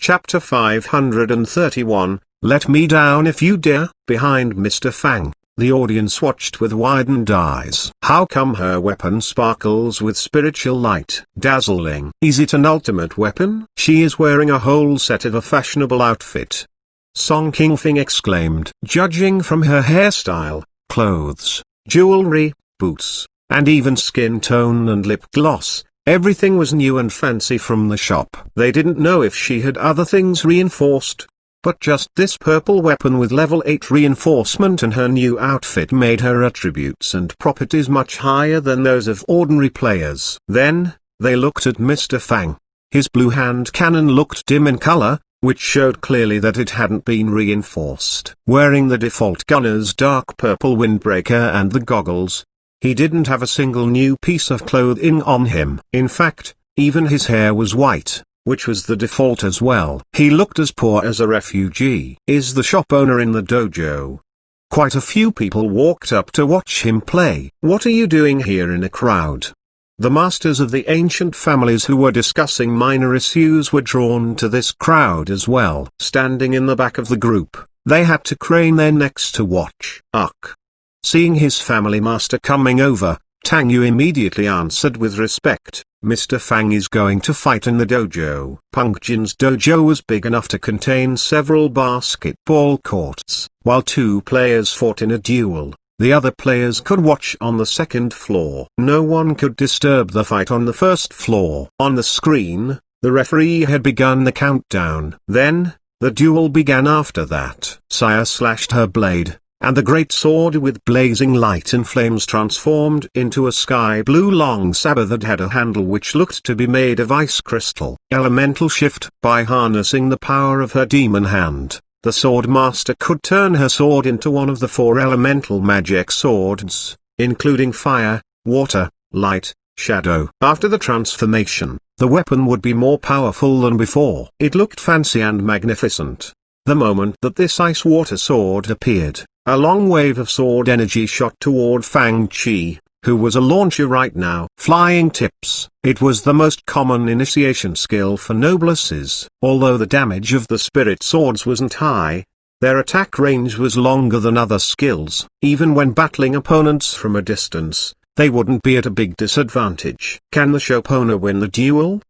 Chapter 531, Let Me Down If You Dare. Behind Mr. Fang, the audience watched with widened eyes. How come her weapon sparkles with spiritual light? Dazzling. Is it an ultimate weapon? She is wearing a whole set of a fashionable outfit. Song Qingfing exclaimed. Judging from her hairstyle, clothes, jewelry, boots, and even skin tone and lip gloss, everything was new and fancy from the shop. They didn't know if she had other things reinforced, but just this purple weapon with level 8 reinforcement and her new outfit made her attributes and properties much higher than those of ordinary players. Then, they looked at Mr. Fang. His blue hand cannon looked dim in color, which showed clearly that it hadn't been reinforced. Wearing the default gunner's dark purple windbreaker and the goggles, he didn't have a single new piece of clothing on him. In fact, even his hair was white, which was the default as well. He looked as poor as a refugee. Is the shop owner in the dojo? Quite a few people walked up to watch him play. What are you doing here in a crowd? The masters of the ancient families who were discussing minor issues were drawn to this crowd as well. Standing in the back of the group, they had to crane their necks to watch. Ugh. Seeing his family master coming over, Tang Yu immediately answered with respect, Mr. Fang is going to fight in the dojo. Peng Jin's dojo was big enough to contain several basketball courts. While two players fought in a duel, the other players could watch on the second floor. No one could disturb the fight on the first floor. On the screen, the referee had begun the countdown. Then, the duel began after that. Saya slashed her blade, and the great sword with blazing light and flames transformed into a sky blue long saber that had a handle which looked to be made of ice crystal. Elemental shift. By harnessing the power of her demon hand, the sword master could turn her sword into one of the 4 elemental magic swords, including fire, water, light, shadow. After the transformation, the weapon would be more powerful than before. It looked fancy and magnificent. The moment that this ice-water sword appeared, a long wave of sword energy shot toward Fang Qi, who was a launcher right now. Flying tips. It was the most common initiation skill for noblesses. Although the damage of the spirit swords wasn't high, their attack range was longer than other skills. Even when battling opponents from a distance, they wouldn't be at a big disadvantage. Can the Shopona win the duel?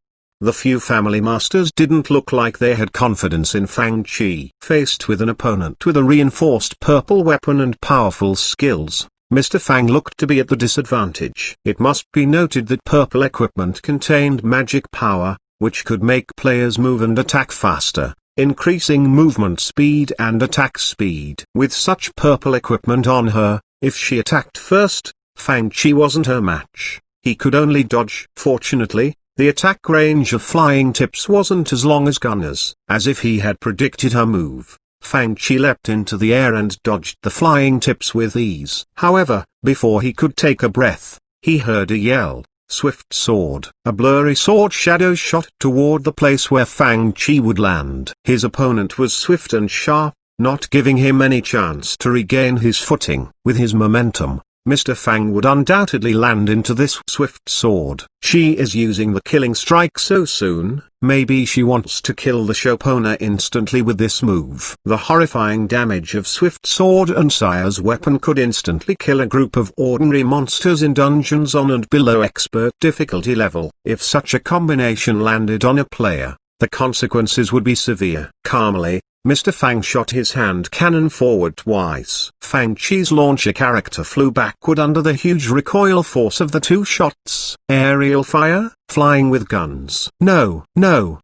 The few family masters didn't look like they had confidence in Fang Qi. Faced with an opponent with a reinforced purple weapon and powerful skills, Mr. Fang looked to be at the disadvantage. It must be noted that purple equipment contained magic power, which could make players move and attack faster, increasing movement speed and attack speed. With such purple equipment on her, if she attacked first, Fang Qi wasn't her match. He could only dodge. Fortunately, the attack range of flying tips wasn't as long as Gunner's. As if he had predicted her move, Fang Qi leapt into the air and dodged the flying tips with ease. However, before he could take a breath, he heard a yell, "Swift sword!" A blurry sword shadow shot toward the place where Fang Qi would land. His opponent was swift and sharp, not giving him any chance to regain his footing. With his momentum, Mr. Fang would undoubtedly land into this swift sword. She is using the killing strike so soon, maybe she wants to kill the Shopona instantly with this move. The horrifying damage of swift sword and Saya's weapon could instantly kill a group of ordinary monsters in dungeons on and below expert difficulty level. If such a combination landed on a player, the consequences would be severe. Calmly, Mr. Fang shot his hand cannon forward twice. Fang Qi's launcher character flew backward under the huge recoil force of the 2 shots. Aerial fire? Flying with guns? No, no.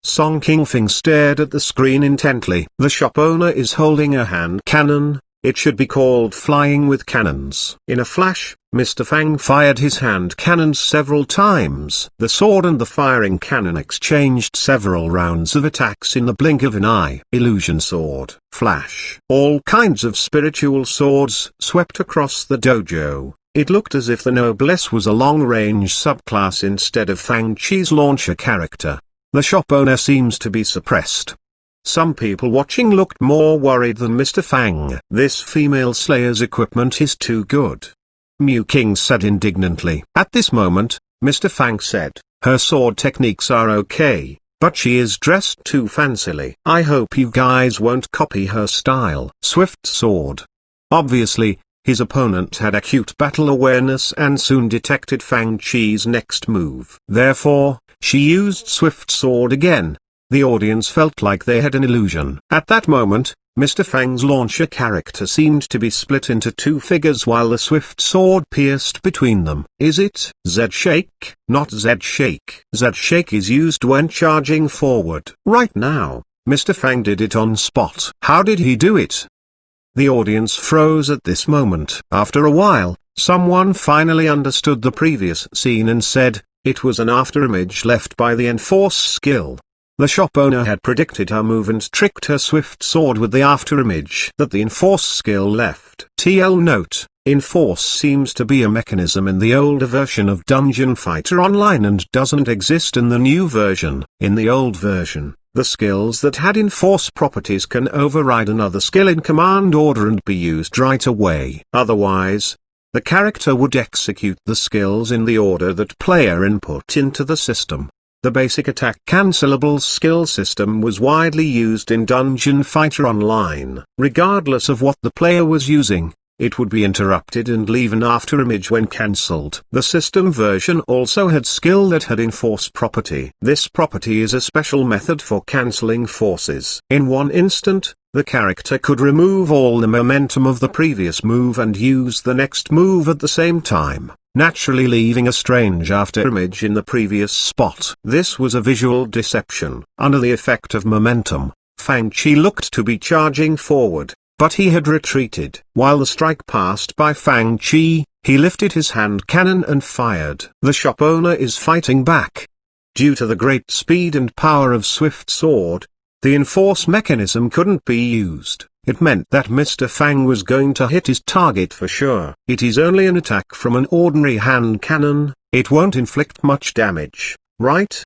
Song Qingfing stared at the screen intently. The shop owner is holding a hand cannon. It should be called flying with cannons. In a flash, Mr. Fang fired his hand cannons several times. The sword and the firing cannon exchanged several rounds of attacks in the blink of an eye. Illusion sword, flash. All kinds of spiritual swords swept across the dojo. It looked as if the noblesse was a long-range subclass instead of Fang Qi's launcher character. The shop owner seems to be suppressed. Some people watching looked more worried than Mr. Fang. This female slayer's equipment is too good, Mu King said indignantly. At this moment, Mr. Fang said, her sword techniques are okay, but she is dressed too fancily. I hope you guys won't copy her style. Swift sword. Obviously, his opponent had acute battle awareness and soon detected Fang Chi's next move. Therefore, she used Swift Sword again. The audience felt like they had an illusion. At that moment, Mr. Fang's launcher character seemed to be split into two figures while the Swift Sword pierced between them. Is it Z-Shake? Not Z-Shake. Z-Shake is used when charging forward. Right now, Mr. Fang did it on spot. How did he do it? The audience froze at this moment. After a while, someone finally understood the previous scene and said, it was an afterimage left by the Enforce skill. The shop owner had predicted her move and tricked her Swift Sword with the afterimage that the Enforce skill left. TL note, Enforce seems to be a mechanism in the older version of Dungeon Fighter Online and doesn't exist in the new version. In the old version, the skills that had Enforce properties can override another skill in command order and be used right away. Otherwise, the character would execute the skills in the order that player input into the system. The basic attack cancelable skill system was widely used in Dungeon Fighter Online. Regardless of what the player was using, it would be interrupted and leave an afterimage when cancelled. The system version also had skill that had Enforce property. This property is a special method for cancelling forces. In one instant, the character could remove all the momentum of the previous move and use the next move at the same time, naturally leaving a strange afterimage in the previous spot. This was a visual deception. Under the effect of momentum, Fang Chi looked to be charging forward, but he had retreated. While the strike passed by Fang Chi, he lifted his hand cannon and fired. The shop owner is fighting back. Due to the great speed and power of Swift Sword, the Enforce mechanism couldn't be used. It meant that Mr. Fang was going to hit his target for sure. It is only an attack from an ordinary hand cannon, it won't inflict much damage, right?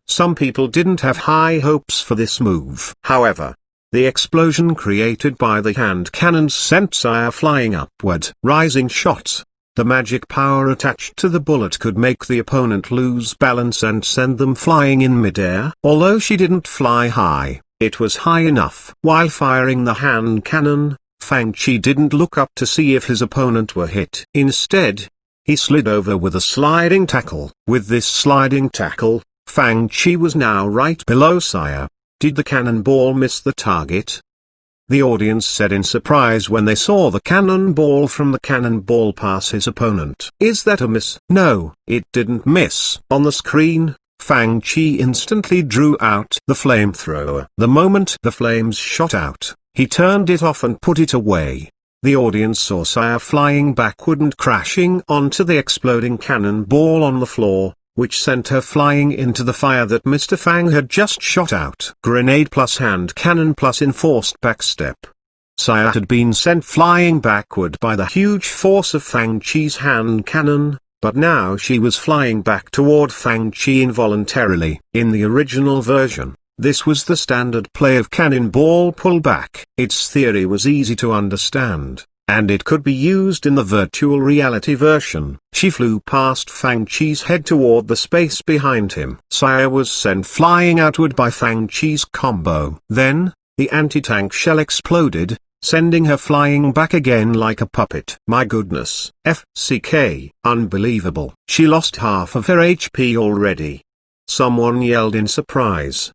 Some people didn't have high hopes for this move. However, the explosion created by the hand cannons sent Saya flying upward. Rising shot. The magic power attached to the bullet could make the opponent lose balance and send them flying in midair. Although she didn't fly high, it was high enough. While firing the hand cannon, Fang Chi didn't look up to see if his opponent were hit. Instead, he slid over with a sliding tackle. With this sliding tackle, Fang Chi was now right below Saya. Did the cannonball miss the target? The audience said in surprise when they saw the cannonball from the cannonball pass his opponent. Is that a miss? No, it didn't miss. On the screen, Fang Chi instantly drew out the flamethrower. The moment the flames shot out, he turned it off and put it away. The audience saw Saya flying backward and crashing onto the exploding cannonball on the floor, which sent her flying into the fire that Mr. Fang had just shot out. Grenade plus hand cannon plus enforced backstep. Saya had been sent flying backward by the huge force of Fang Chi's hand cannon, but now she was flying back toward Fang Chi involuntarily. In the original version, this was the standard play of cannonball pullback. Its theory was easy to understand, and it could be used in the virtual reality version. She flew past Fang Chi's head toward the space behind him. Saya was sent flying outward by Fang Chi's combo. Then, the anti-tank shell exploded, sending her flying back again like a puppet. My goodness, FCK, unbelievable. She lost half of her HP already. Someone yelled in surprise.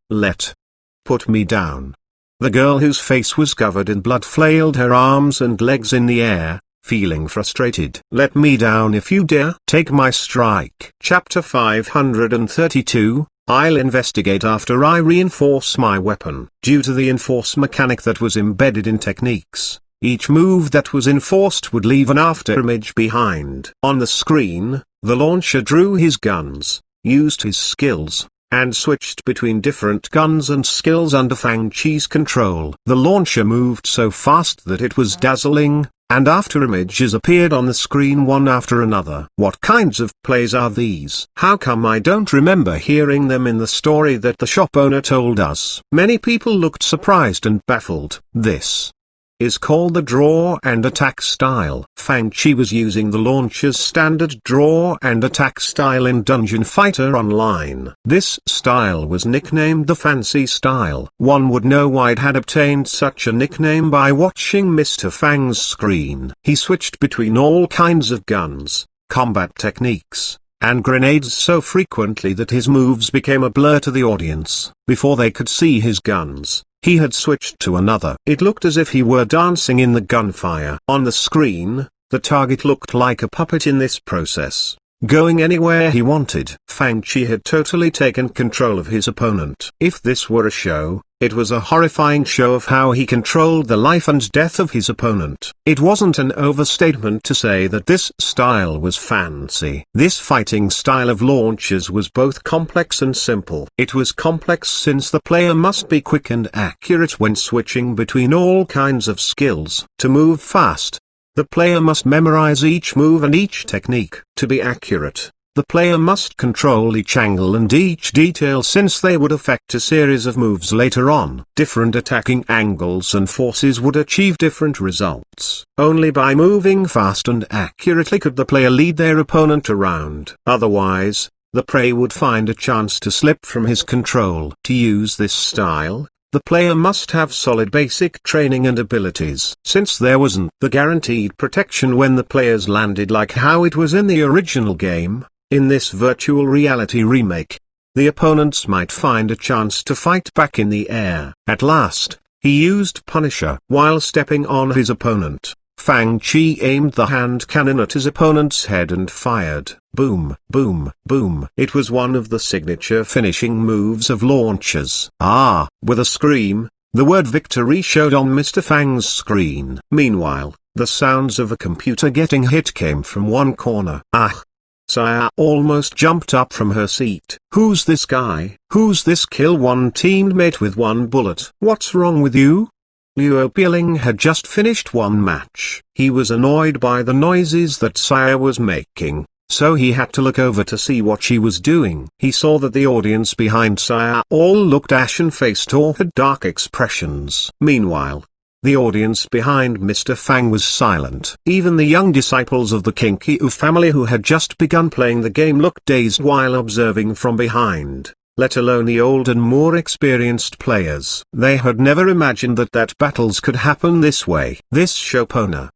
Put me down. The girl whose face was covered in blood flailed her arms and legs in the air, feeling frustrated. Let me down if you dare. Take my strike. Chapter 532, I'll investigate after I reinforce my weapon. Due to the enforce mechanic that was embedded in techniques, each move that was enforced would leave an afterimage behind. On the screen, the launcher drew his guns, used his skills, and switched between different guns and skills under Fang Chi's control. The launcher moved so fast that it was dazzling, and afterimages appeared on the screen one after another. What kinds of plays are these? How come I don't remember hearing them in the story that the shop owner told us? Many people looked surprised and baffled. This is called the draw and attack style. Fang Chi was using the launcher's standard draw and attack style in Dungeon Fighter Online. This style was nicknamed the fancy style. One would know why it had obtained such a nickname by watching Mr. Fang's screen. He switched between all kinds of guns, combat techniques, and grenades so frequently that his moves became a blur to the audience. Before they could see his guns, he had switched to another. It looked as if he were dancing in the gunfire. On the screen, the target looked like a puppet in this process, going anywhere he wanted. Fang Chi had totally taken control of his opponent. If this were a show, it was a horrifying show of how he controlled the life and death of his opponent. It wasn't an overstatement to say that this style was fancy. This fighting style of launches was both complex and simple. It was complex since the player must be quick and accurate when switching between all kinds of skills. To move fast, the player must memorize each move and each technique. To be accurate, the player must control each angle and each detail since they would affect a series of moves later on. Different attacking angles and forces would achieve different results. Only by moving fast and accurately could the player lead their opponent around. Otherwise, the prey would find a chance to slip from his control. To use this style, the player must have solid basic training and abilities. Since there wasn't the guaranteed protection when the players landed like how it was in the original game, in this virtual reality remake, the opponents might find a chance to fight back in the air. At last, he used Punisher. While stepping on his opponent, Fang Chi aimed the hand cannon at his opponent's head and fired. Boom, boom, boom. It was one of the signature finishing moves of launchers. Ah! With a scream, the word victory showed on Mr. Fang's screen. Meanwhile, the sounds of a computer getting hit came from one corner. Ah! Saya almost jumped up from her seat. Who's this guy? Who's this kill one teammate with one bullet? What's wrong with you? Liu Piling had just finished one match. He was annoyed by the noises that Saya was making, so he had to look over to see what she was doing. He saw that the audience behind Saya all looked ashen-faced or had dark expressions. Meanwhile, the audience behind Mr. Fang was silent. Even the young disciples of the Kinkyu family who had just begun playing the game looked dazed while observing from behind, let alone the old and more experienced players. They had never imagined that battles could happen this way. This Shopona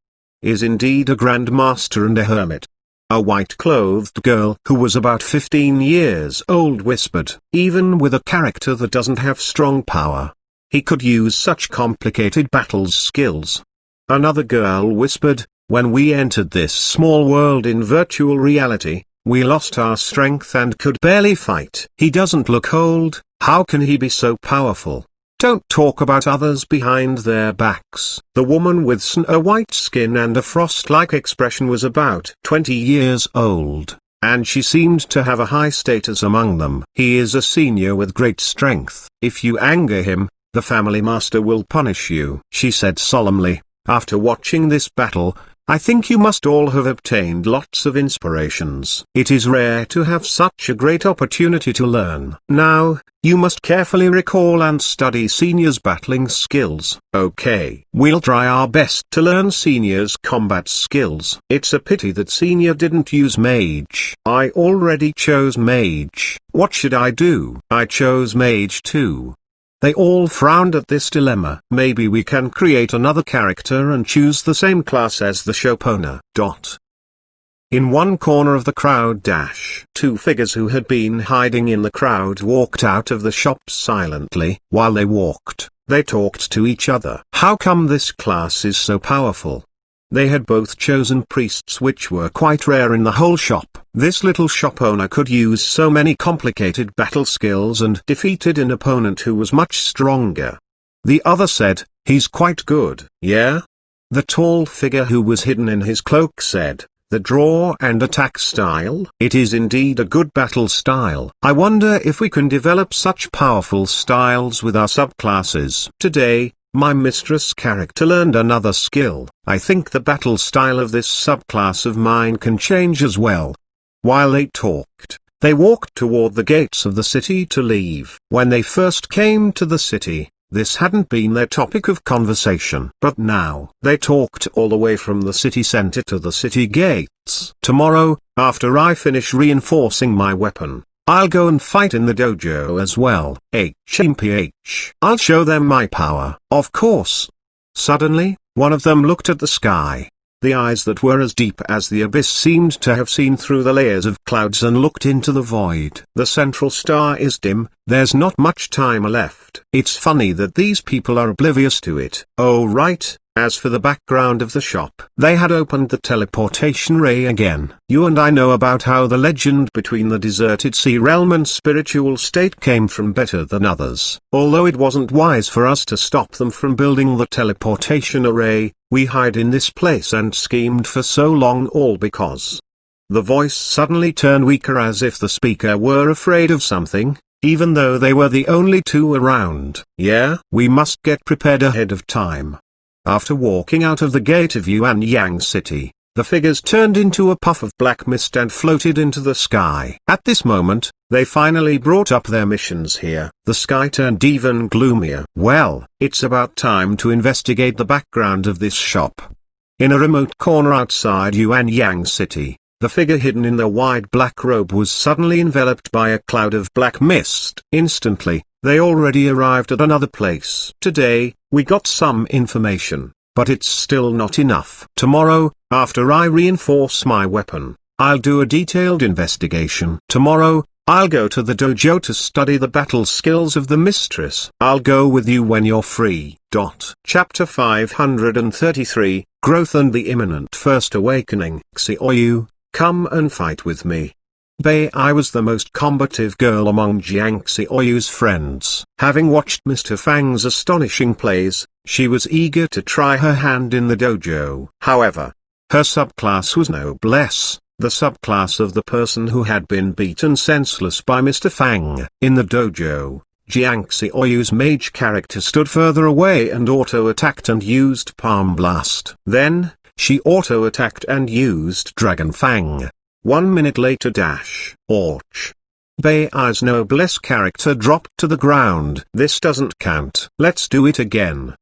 is indeed a grandmaster and a hermit. A white-clothed girl who was about 15 years old whispered, even with a character that doesn't have strong power, he could use such complicated battles skills. Another girl whispered, when we entered this small world in virtual reality, we lost our strength and could barely fight. He doesn't look old, how can he be so powerful? Don't talk about others behind their backs. The woman with snow-white skin and a frost-like expression was about 20 years old, and she seemed to have a high status among them. He is a senior with great strength. If you anger him, the family master will punish you, she said solemnly. After watching this battle, I think you must all have obtained lots of inspirations. It is rare to have such a great opportunity to learn. Now, you must carefully recall and study Senior's battling skills. Okay. We'll try our best to learn Senior's combat skills. It's a pity that Senior didn't use Mage. I already chose Mage. What should I do? I chose Mage too. They all frowned at this dilemma. Maybe we can create another character and choose the same class as the Shopona. In one corner of the crowd two figures who had been hiding in the crowd walked out of the shop silently. While they walked, they talked to each other. How come this class is so powerful? They had both chosen priests which were quite rare in the whole shop. This little shop owner could use so many complicated battle skills and defeated an opponent who was much stronger. The other said, he's quite good. Yeah? The tall figure who was hidden in his cloak said, the draw and attack style. It is indeed a good battle style. I wonder if we can develop such powerful styles with our subclasses. Today, my mistress character learned another skill. I think the battle style of this subclass of mine can change as well. While they talked, they walked toward the gates of the city to leave. When they first came to the city, This hadn't been their topic of conversation. But now, they talked all the way from the city center to the city gates. Tomorrow, after I finish reinforcing my weapon, I'll go and fight in the dojo as well. HMPH. I'll show them my power. Of course. Suddenly, one of them looked at the sky. The eyes that were as deep as the abyss seemed to have seen through the layers of clouds and looked into the void. The central star is dim, there's not much time left. It's funny that these people are oblivious to it. Oh right, as for the background of the shop, they had opened the teleportation ray again. You and I know about how the legend between the deserted sea realm and spiritual state came from better than others. Although it wasn't wise for us to stop them from building the teleportation array, we hid in this place and schemed for so long, all because. The voice suddenly turned weaker as if the speaker were afraid of something, even though they were the only two around. Yeah, we must get prepared ahead of time. After walking out of the gate of Xuanhuan City, the figures turned into a puff of black mist and floated into the sky. At this moment, they finally brought up their missions here. The sky turned even gloomier. Well, it's about time to investigate the background of this shop. In a remote corner outside Xuanhuan City, the figure hidden in the wide black robe was suddenly enveloped by a cloud of black mist. Instantly, they already arrived at another place. Today, we got some information, but it's still not enough. Tomorrow, after I reinforce my weapon, I'll do a detailed investigation. Tomorrow, I'll go to the dojo to study the battle skills of the mistress. I'll go with you when you're free. Chapter 533, Growth and the Imminent First Awakening. Xiaoyu, come and fight with me. I was the most combative girl among Jiang Xiaoyu's friends. Having watched Mr. Fang's astonishing plays, she was eager to try her hand in the dojo. However, her subclass was noblesse, the subclass of the person who had been beaten senseless by Mr. Fang. In the dojo, Jiang Xiaoyu's mage character stood further away and auto-attacked and used Palm Blast. Then, she auto-attacked and used Dragon Fang. 1 minute later Ouch. Bei's noblesse character dropped to the ground. This doesn't count. Let's do it again.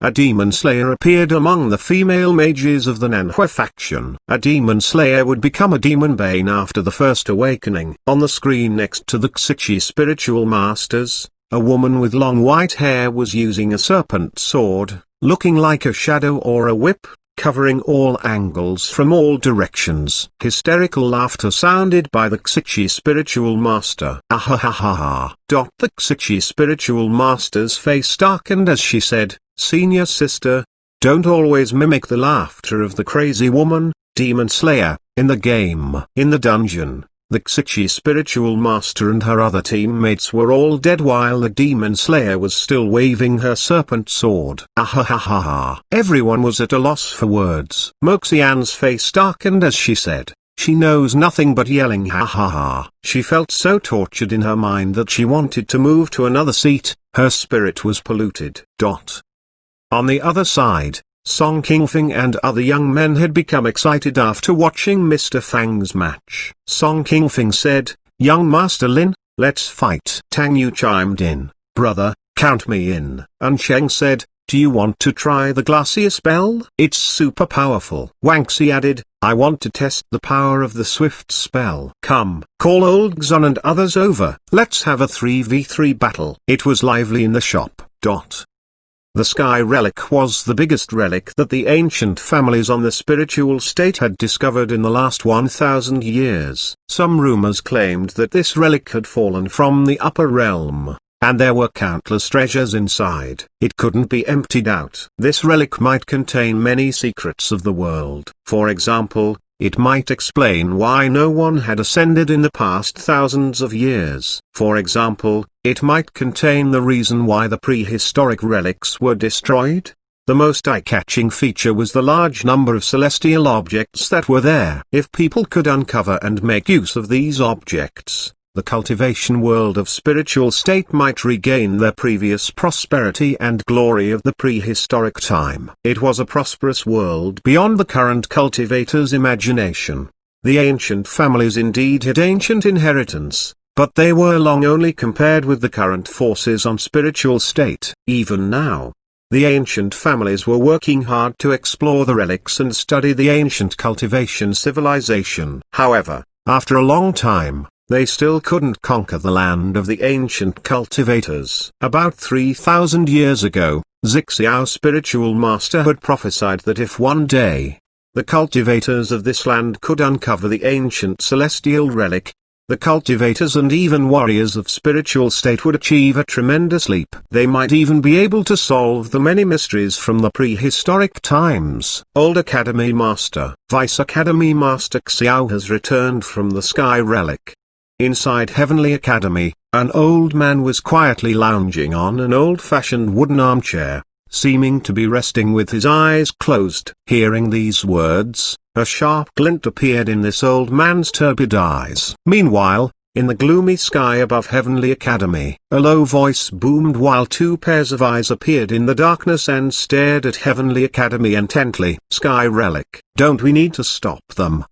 A demon slayer appeared among the female mages of the Nanhua faction. A demon slayer would become a demon bane after the first awakening. On the screen next to the Xiqi spiritual masters, a woman with long white hair was using a serpent sword, looking like a shadow or a whip, covering all angles from all directions. Hysterical laughter sounded by the Xiqi spiritual master. Ahahaha. The Xiqi spiritual master's face darkened as she said, "Senior sister, don't always mimic the laughter of the crazy woman, demon slayer, in the game." In the dungeon, the Xiqi spiritual master and her other teammates were all dead while the demon slayer was still waving her serpent sword. Ahahaha. Everyone was at a loss for words. Moxian's face darkened as she said, "She knows nothing but yelling ha ha ha." She felt so tortured in her mind that she wanted to move to another seat. Her spirit was polluted. On the other side, Song Qingfeng and other young men had become excited after watching Mr. Fang's match. Song Qingfeng said, "Young Master Lin, let's fight." Tang Yu chimed in, "Brother, count me in." And Sheng said, "Do you want to try the Glacier spell? It's super powerful." Wang Xi added, "I want to test the power of the Swift spell." "Come, call old Xun and others over. Let's have a 3v3 battle." It was lively in the shop. The Sky Relic was the biggest relic that the ancient families on the spiritual state had discovered in the last 1,000 years. Some rumors claimed that this relic had fallen from the upper realm, and there were countless treasures inside. It couldn't be emptied out. This relic might contain many secrets of the world. For example, it might explain why no one had ascended in the past thousands of years. For example, it might contain the reason why the prehistoric relics were destroyed. The most eye-catching feature was the large number of celestial objects that were there. If people could uncover and make use of these objects, the cultivation world of spiritual state might regain their previous prosperity and glory of the prehistoric time. It was a prosperous world beyond the current cultivator's imagination. The ancient families indeed had ancient inheritance, but they were long only compared with the current forces on spiritual state. Even now, the ancient families were working hard to explore the relics and study the ancient cultivation civilization. However, after a long time, they still couldn't conquer the land of the ancient cultivators. About 3,000 years ago, Zixiao spiritual master had prophesied that if one day, the cultivators of this land could uncover the ancient celestial relic, the cultivators and even warriors of spiritual state would achieve a tremendous leap. They might even be able to solve the many mysteries from the prehistoric times. Old Academy Master, Vice Academy Master Xiao has returned from the Sky Relic. Inside Heavenly Academy, an old man was quietly lounging on an old-fashioned wooden armchair, seeming to be resting with his eyes closed. Hearing these words, a sharp glint appeared in this old man's turbid eyes. Meanwhile, in the gloomy sky above Heavenly Academy, a low voice boomed while two pairs of eyes appeared in the darkness and stared at Heavenly Academy intently. Sky Relic, don't we need to stop them?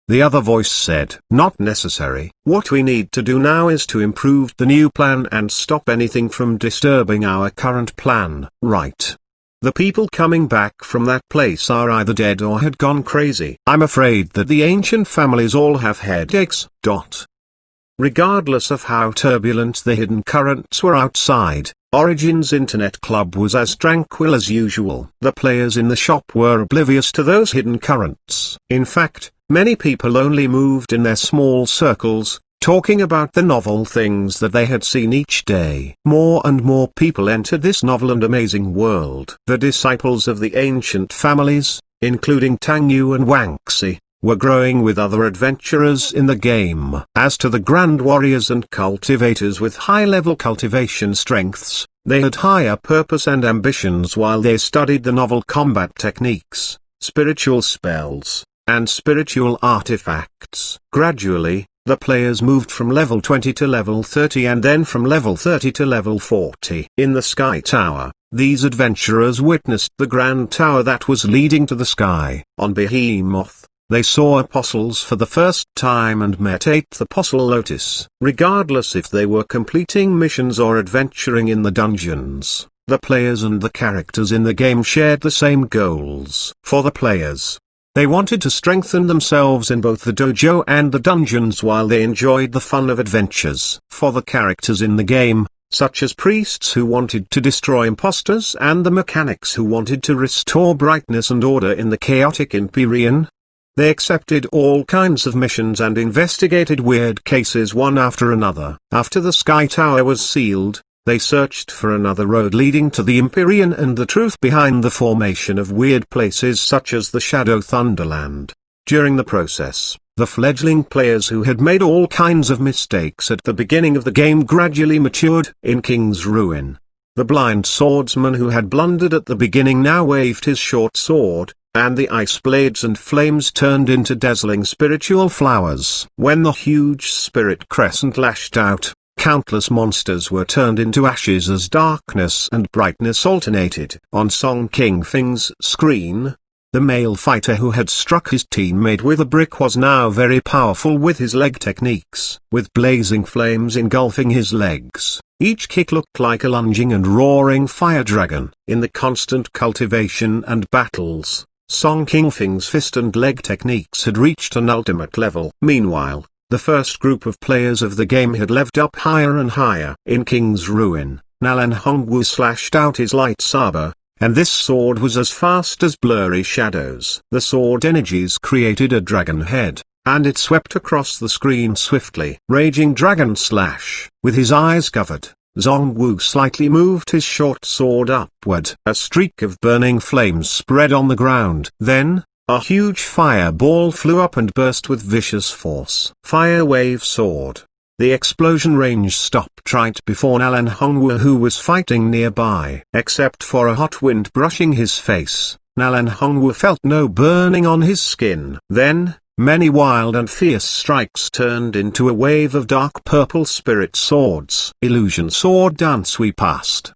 The other voice said, not necessary. What we need to do now is to improve the new plan and stop anything from disturbing our current plan. Right. The people coming back from that place are either dead or had gone crazy. I'm afraid that the ancient families all have headaches. Regardless of how turbulent the hidden currents were outside, Origin's Internet Club was as tranquil as usual. The players in the shop were oblivious to those hidden currents. In fact, many people only moved in their small circles, talking about the novel things that they had seen each day. More and more people entered this novel and amazing world. The disciples of the ancient families, including Tang Yu and Wang Xi, were growing with other adventurers in the game. As to the grand warriors and cultivators with high-level cultivation strengths, they had higher purpose and ambitions while they studied the novel combat techniques, spiritual spells, and spiritual artifacts. Gradually, the players moved from level 20 to level 30 and then from level 30 to level 40. In the Sky Tower, these adventurers witnessed the grand tower that was leading to the sky. On Behemoth, they saw apostles for the first time and met Eighth Apostle Lotus. Regardless if they were completing missions or adventuring in the dungeons, the players and the characters in the game shared the same goals. For the players, they wanted to strengthen themselves in both the dojo and the dungeons while they enjoyed the fun of adventures. For the characters in the game, such as priests who wanted to destroy imposters and the mechanics who wanted to restore brightness and order in the chaotic Empyrean, they accepted all kinds of missions and investigated weird cases one after another. After the Sky Tower was sealed, they searched for another road leading to the Empyrean and the truth behind the formation of weird places such as the Shadow Thunderland. During the process, the fledgling players who had made all kinds of mistakes at the beginning of the game gradually matured. In King's Ruin, the blind swordsman who had blundered at the beginning now waved his short sword, and the ice blades and flames turned into dazzling spiritual flowers. When the huge spirit crescent lashed out, countless monsters were turned into ashes as darkness and brightness alternated. On Song King Fing's screen, the male fighter who had struck his teammate with a brick was now very powerful with his leg techniques. With blazing flames engulfing his legs, each kick looked like a lunging and roaring fire dragon. In the constant cultivation and battles, Song King Fing's fist and leg techniques had reached an ultimate level. Meanwhile, the first group of players of the game had leveled up higher and higher. In King's Ruin, Nalan Hongwu slashed out his lightsaber, and this sword was as fast as blurry shadows. The sword energies created a dragon head, and it swept across the screen swiftly. Raging Dragon Slash. With his eyes covered, Zhongwu slightly moved his short sword upward. A streak of burning flames spread on the ground. Then, a huge fireball flew up and burst with vicious force. Fire Wave Sword. The explosion range stopped right before Nalan Hongwu, who was fighting nearby. Except for a hot wind brushing his face, Nalan Hongwu felt no burning on his skin. Then, many wild and fierce strikes turned into a wave of dark purple spirit swords. Illusion Sword Dance we passed.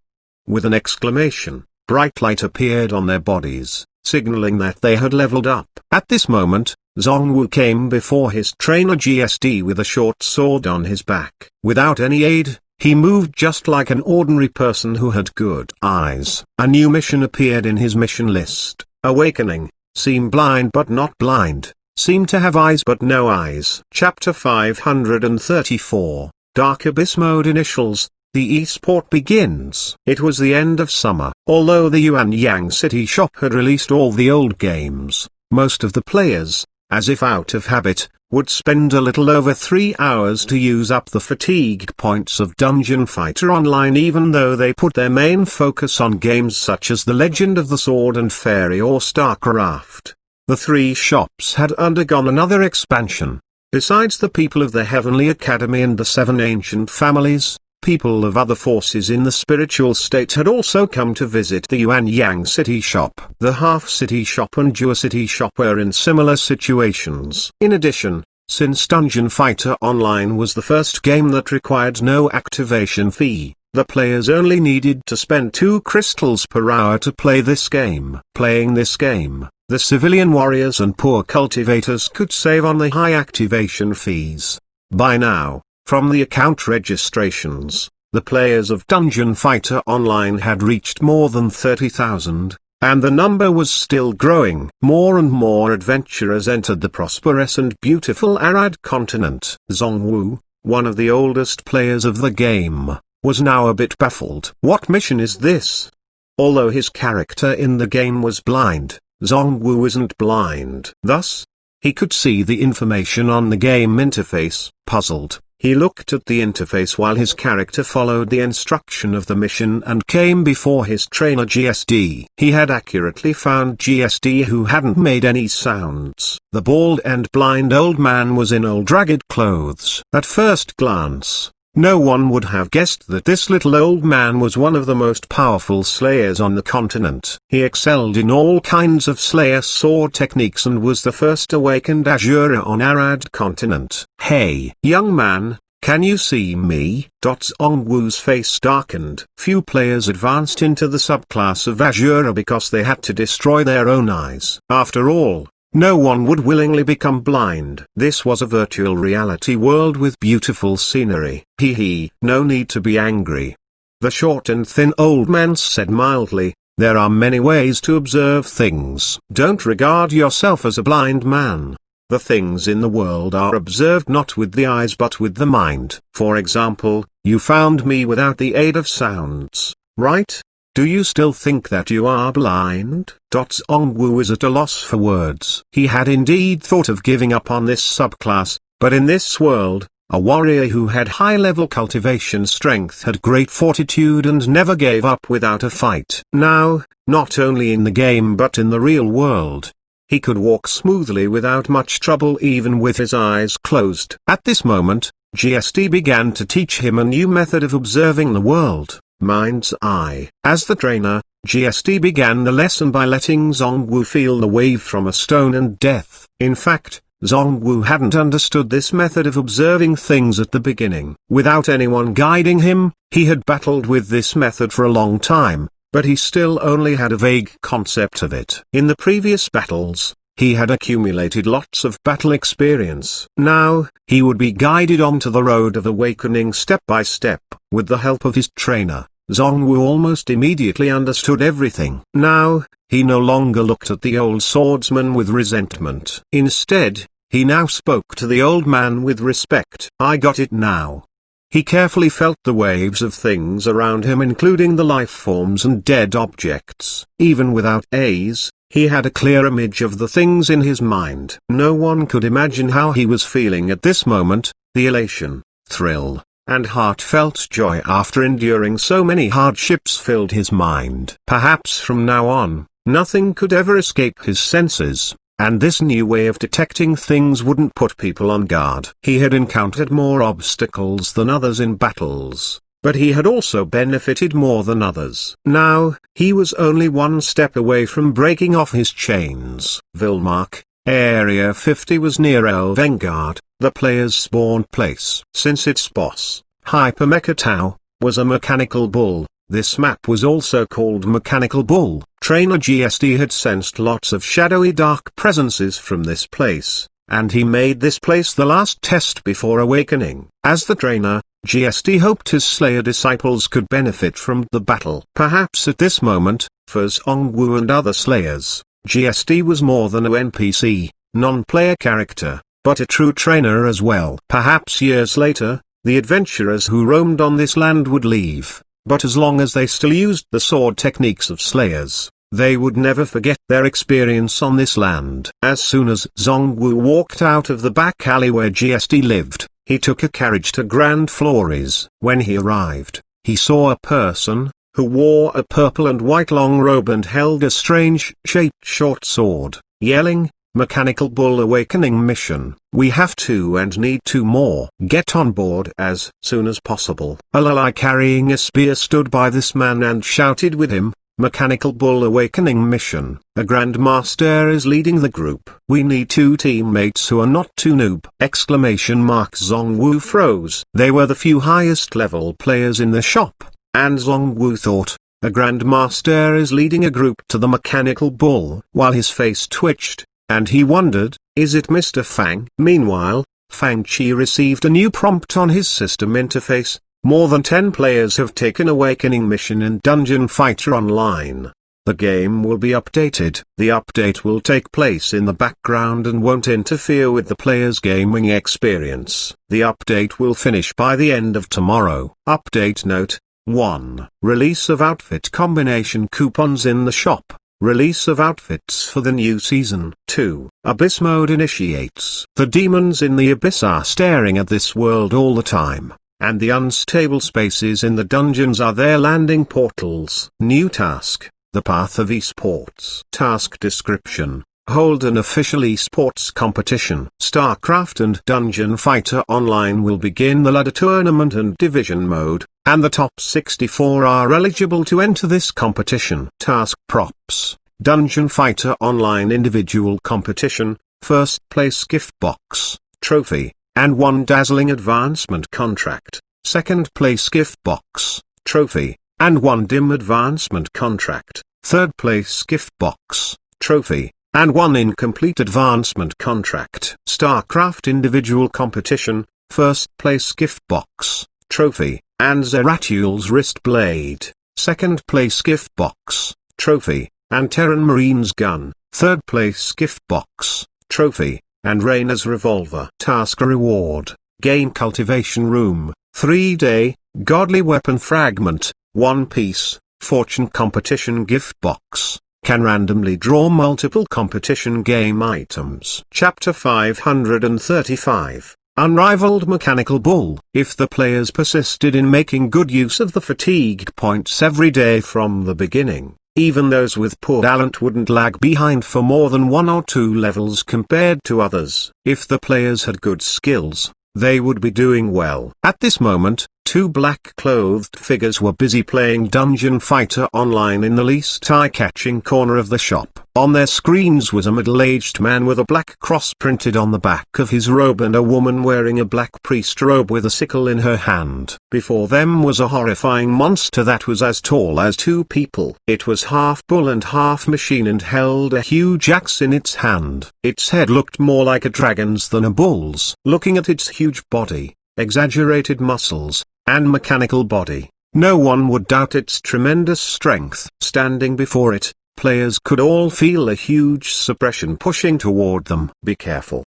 With an exclamation, bright light appeared on their bodies, signaling that they had leveled up. At this moment, Xuanhuan came before his trainer GSD with a short sword on his back. Without any aid, he moved just like an ordinary person who had good eyes. A new mission appeared in his mission list. Awakening. Seem blind but not blind. Seem to have eyes but no eyes. Chapter 534. Dark Abyss Mode Initials. The esport begins. It was the end of summer. Although the Xuanhuan City shop had released all the old games, most of the players, as if out of habit, would spend a little over 3 hours to use up the fatigue points of Dungeon Fighter Online, even though they put their main focus on games such as The Legend of the Sword and Fairy or StarCraft. The three shops had undergone another expansion. Besides the people of the Heavenly Academy and the 7 ancient families, people of other forces in the spiritual state had also come to visit the Xuanhuan City shop. The Half City shop and Jua City shop were in similar situations. In addition, since Dungeon Fighter Online was the first game that required no activation fee, the players only needed to spend 2 crystals per hour to play this game. Playing this game, the civilian warriors and poor cultivators could save on the high activation fees. By now, from the account registrations, the players of Dungeon Fighter Online had reached more than 30,000, and the number was still growing. More and more adventurers entered the prosperous and beautiful Arad continent. Xuanhuan, one of the oldest players of the game, was now a bit baffled. What mission is this? Although his character in the game was blind, Xuanhuan isn't blind. Thus, he could see the information on the game interface. Puzzled, he looked at the interface while his character followed the instruction of the mission and came before his trainer GSD. He had accurately found GSD, who hadn't made any sounds. The bald and blind old man was in old ragged clothes. At first glance, no one would have guessed that this little old man was one of the most powerful slayers on the continent. He excelled in all kinds of slayer sword techniques and was the first awakened Azura on Arad continent. "Hey, young man, can you see me?" Xuanhuan's face darkened. Few players advanced into the subclass of Azura because they had to destroy their own eyes. After all, no one would willingly become blind. This was a virtual reality world with beautiful scenery. No need to be angry. The short and thin old man said mildly, "There are many ways to observe things. Don't regard yourself as a blind man. The things in the world are observed not with the eyes but with the mind. For example, you found me without the aid of sounds, right? Do you still think that you are blind?" Xuanhuan was at a loss for words. He had indeed thought of giving up on this subclass, but in this world, a warrior who had high-level cultivation strength had great fortitude and never gave up without a fight. Now, not only in the game but in the real world, he could walk smoothly without much trouble even with his eyes closed. At this moment, GSD began to teach him a new method of observing the world. Mind's eye. As the trainer, GSD began the lesson by letting Xuanhuan feel the wave from a stone and death. In fact, Xuanhuan hadn't understood this method of observing things at the beginning. Without anyone guiding him, he had battled with this method for a long time, but he still only had a vague concept of it. In the previous battles, he had accumulated lots of battle experience. Now, he would be guided onto the road of awakening step by step. With the help of his trainer, Xuanhuan almost immediately understood everything. Now, he no longer looked at the old swordsman with resentment. Instead, he now spoke to the old man with respect. "I got it now." He carefully felt the waves of things around him, including the life forms and dead objects. Even without eyes, he had a clear image of the things in his mind. No one could imagine how he was feeling at this moment. The elation, thrill, and heartfelt joy after enduring so many hardships filled his mind. Perhaps from now on, nothing could ever escape his senses, and this new way of detecting things wouldn't put people on guard. He had encountered more obstacles than others in battles, but he had also benefited more than others. Now, he was only one step away from breaking off his chains. Vilmark, Area 50 was near El Vanguard, the player's spawn place. Since its boss, Hypermecha Tau, was a mechanical bull, This map was also called Mechanical Bull. Trainer GSD had sensed lots of shadowy dark presences from this place, and he made this place the last test before awakening. As the trainer, GSD hoped his Slayer disciples could benefit from the battle. Perhaps at this moment, for Xuanhuan and other Slayers, GSD was more than an NPC, non-player character, but a true trainer as well. Perhaps years later, the adventurers who roamed on this land would leave, but as long as they still used the sword techniques of Slayers, they would never forget their experience on this land. As soon as Xuanhuan walked out of the back alley where GSD lived, he took a carriage to Grand Flores. When he arrived, he saw a person, who wore a purple and white long robe and held a strange-shaped short sword, yelling, "Mechanical Bull Awakening Mission. We have to and need 2 more. Get on board as soon as possible." A Lalai carrying a spear stood by this man and shouted with him, "Mechanical Bull Awakening Mission. A Grandmaster is leading the group. We need 2 teammates who are not too noob!" Xuanhuan froze. They were the few highest level players in the shop, and Xuanhuan thought, a Grandmaster is leading a group to the Mechanical Bull. While his face twitched, and he wondered, is it Mr. Fang? Meanwhile, Fang Chi received a new prompt on his system interface. More than 10 players have taken Awakening Mission in Dungeon Fighter Online. The game will be updated. The update will take place in the background and won't interfere with the player's gaming experience. The update will finish by the end of tomorrow. Update note: 1. Release of outfit combination coupons in the shop. Release of outfits for the new season. 2. Abyss mode initiates. The demons in the abyss are staring at this world all the time, and the unstable spaces in the dungeons are their landing portals. New task: the path of esports. Task description: hold an official esports competition. StarCraft and Dungeon Fighter Online will begin the ladder tournament and division mode, and the top 64 are eligible to enter this competition. Task props: Dungeon Fighter Online individual competition, first place gift box, trophy, and 1 dazzling advancement contract, second place gift box, trophy, and 1 dim advancement contract, third place gift box, trophy, and 1 incomplete advancement contract. StarCraft individual competition, first place gift box, trophy, and Zeratul wrist blade, second place gift box, trophy, and Terran Marines gun, third place gift box, trophy, and Reyna's revolver. Task reward: gain cultivation room, 3-day, godly weapon fragment, 1 piece, fortune competition gift box, can randomly draw multiple competition game items. Chapter 535. Unrivaled Mechanical Bull. If the players persisted in making good use of the fatigue points every day from the beginning, even those with poor talent wouldn't lag behind for more than 1 or 2 levels compared to others. If the players had good skills, they would be doing well. At this moment, 2 black-clothed figures were busy playing Dungeon Fighter Online in the least eye-catching corner of the shop. On their screens was a middle-aged man with a black cross printed on the back of his robe and a woman wearing a black priest robe with a sickle in her hand. Before them was a horrifying monster that was as tall as 2 people. It was half bull and half machine and held a huge axe in its hand. Its head looked more like a dragon's than a bull's. Looking at its huge body, exaggerated muscles, and mechanical body, no one would doubt its tremendous strength. Standing before it, players could all feel a huge suppression pushing toward them. Be careful.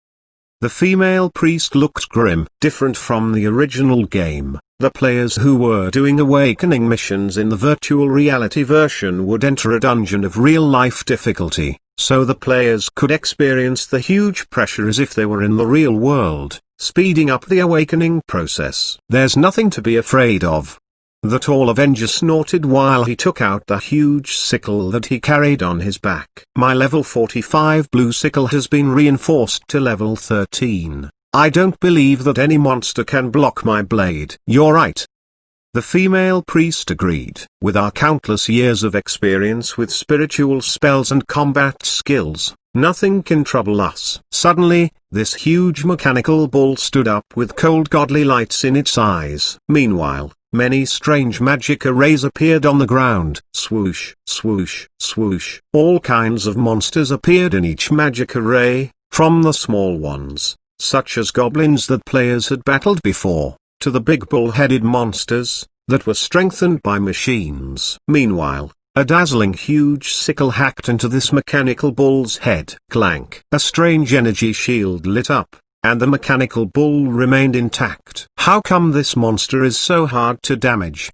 The female priest looked grim. Different from the original game, the players who were doing awakening missions in the virtual reality version would enter a dungeon of real-life difficulty, so the players could experience the huge pressure as if they were in the real world, speeding up the awakening process. There's nothing to be afraid of. The tall Avenger snorted while he took out the huge sickle that he carried on his back. My level 45 blue sickle has been reinforced to level 13. I don't believe that any monster can block my blade. You're right. The female priest agreed. With our countless years of experience with spiritual spells and combat skills, nothing can trouble us. Suddenly, this huge mechanical bull stood up with cold godly lights in its eyes. Meanwhile, many strange magic arrays appeared on the ground. Swoosh, swoosh, swoosh. All kinds of monsters appeared in each magic array, from the small ones, such as goblins that players had battled before, to the big bull-headed monsters that were strengthened by machines. Meanwhile, a dazzling huge sickle hacked into this mechanical bull's head. Clank. A strange energy shield lit up, and the mechanical bull remained intact. How come this monster is so hard to damage?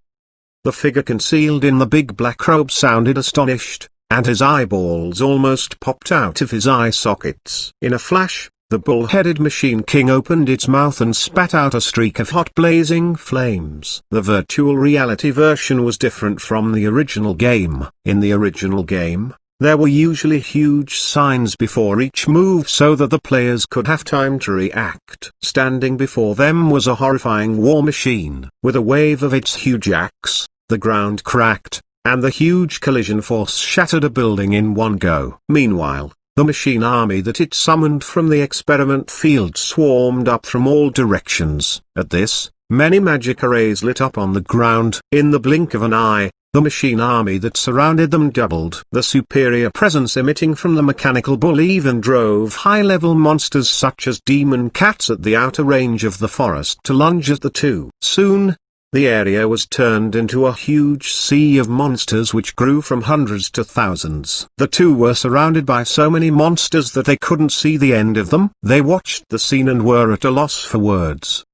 The figure concealed in the big black robe sounded astonished, and his eyeballs almost popped out of his eye sockets. In a flash, the bull-headed Machine King opened its mouth and spat out a streak of hot blazing flames. The virtual reality version was different from the original game. In the original game, there were usually huge signs before each move so that the players could have time to react. Standing before them was a horrifying war machine. With a wave of its huge axe, the ground cracked, and the huge collision force shattered a building in one go. Meanwhile, the machine army that it summoned from the experiment field swarmed up from all directions. At this, many magic arrays lit up on the ground. In the blink of an eye, the machine army that surrounded them doubled. The superior presence emitting from the mechanical bull even drove high-level monsters such as demon cats at the outer range of the forest to lunge at the two. Soon, the area was turned into a huge sea of monsters which grew from hundreds to thousands. The two were surrounded by so many monsters that they couldn't see the end of them. They watched the scene and were at a loss for words.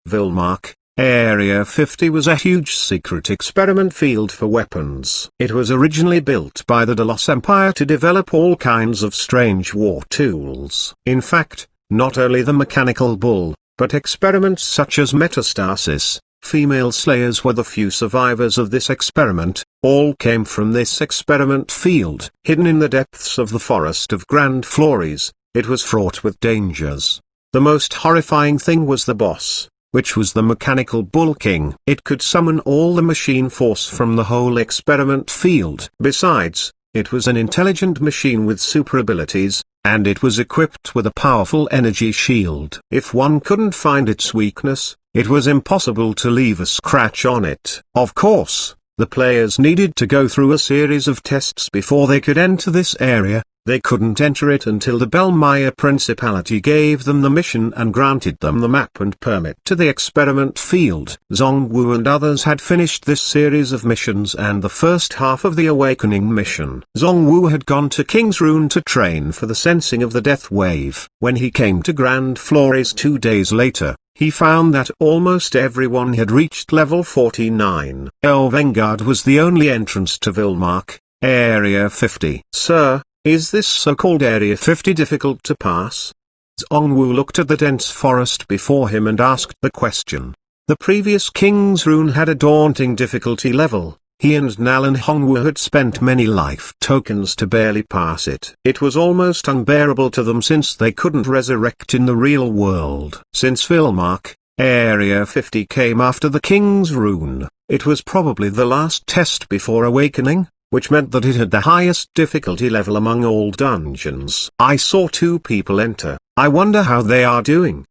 Vilmark, Area 50 was a huge secret experiment field for weapons. It was originally built by the Delos Empire to develop all kinds of strange war tools. In fact, not only the mechanical bull, but experiments such as metastasis, female slayers were the few survivors of this experiment, all came from this experiment field. Hidden in the depths of the forest of Grand Flores, it was fraught with dangers. The most horrifying thing was the boss, which was the mechanical bull king. It could summon all the machine force from the whole experiment field. Besides, it was an intelligent machine with super abilities, and it was equipped with a powerful energy shield. If one couldn't find its weakness, it was impossible to leave a scratch on it. Of course, the players needed to go through a series of tests before they could enter this area. They couldn't enter it until the Belmaya Principality gave them the mission and granted them the map and permit to the experiment field. Xuanhuan and others had finished this series of missions and the first half of the awakening mission. Xuanhuan had gone to King's Rune to train for the sensing of the death wave. When he came to Grand Flores 2 days later, he found that almost everyone had reached level 49. El Vanguard was the only entrance to Vilmark, Area 50. Sir, is this so-called Area 50 difficult to pass? Xuanhuan looked at the dense forest before him and asked the question. The previous King's Rune had a daunting difficulty level. He and Nalan Hongwu had spent many life tokens to barely pass it. It was almost unbearable to them since they couldn't resurrect in the real world. Since Vilmark, Area 50 came after the King's Rune, it was probably the last test before awakening, which meant that it had the highest difficulty level among all dungeons. I saw 2 people enter. I wonder how they are doing.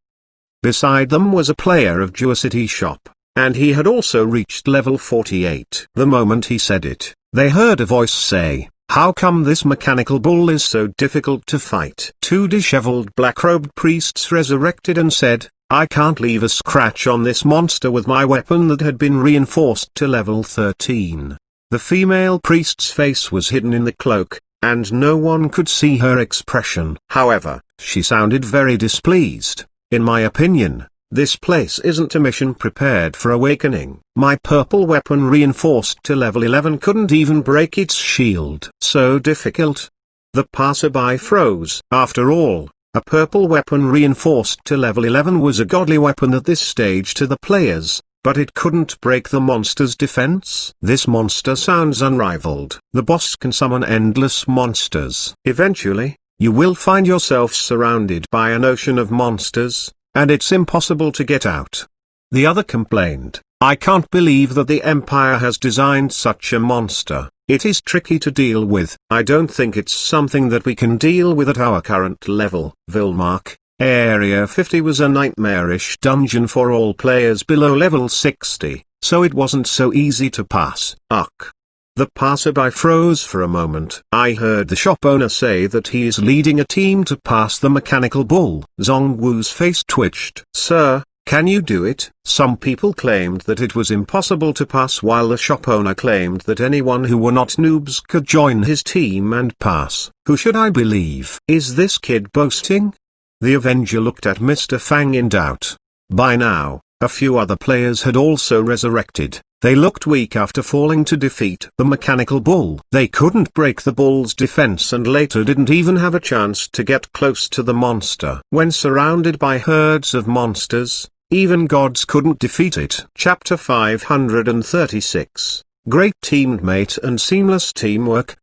Beside them was a player of City Shop, and he had also reached level 48. The moment he said it, they heard a voice say, "How come this mechanical bull is so difficult to fight?" 2 disheveled black-robed priests resurrected and said, "I can't leave a scratch on this monster with my weapon that had been reinforced to level 13. The female priest's face was hidden in the cloak, and no one could see her expression. However, she sounded very displeased. "In my opinion, this place isn't a mission prepared for awakening. My purple weapon reinforced to level 11 couldn't even break its shield. So difficult." The passerby froze. After all, a purple weapon reinforced to level 11 was a godly weapon at this stage to the players. But it couldn't break the monster's defense. This monster sounds unrivaled. The boss can summon endless monsters. Eventually, you will find yourself surrounded by an ocean of monsters, and it's impossible to get out. The other complained, "I can't believe that the Empire has designed such a monster. It is tricky to deal with. I don't think it's something that we can deal with at our current level." Vilmark, Area 50 was a nightmarish dungeon for all players below level 60, so it wasn't so easy to pass. Ugh. The passerby froze for a moment. I heard the shop owner say that he is leading a team to pass the mechanical bull. Xuanhuan's face twitched. Sir, can you do it? Some people claimed that it was impossible to pass, while the shop owner claimed that anyone who were not noobs could join his team and pass. Who should I believe? Is this kid boasting? The Avenger looked at Mr. Fang in doubt. By now, a few other players had also resurrected. They looked weak after falling to defeat the mechanical bull. They couldn't break the bull's defense and later didn't even have a chance to get close to the monster. When surrounded by herds of monsters, even gods couldn't defeat it. Chapter 536. Great teammate and seamless teamwork.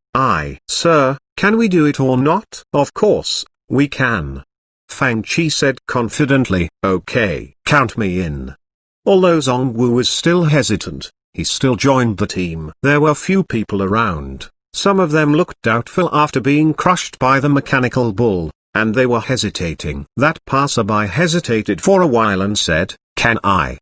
Sir, can we do it or not? Of course, we can. Fang Chi said confidently. Okay, count me in. Although Xuanhuan was still hesitant, he still joined the team. There were few people around. Some of them looked doubtful after being crushed by the mechanical bull, and they were hesitating. That passerby hesitated for a while and said, "Can I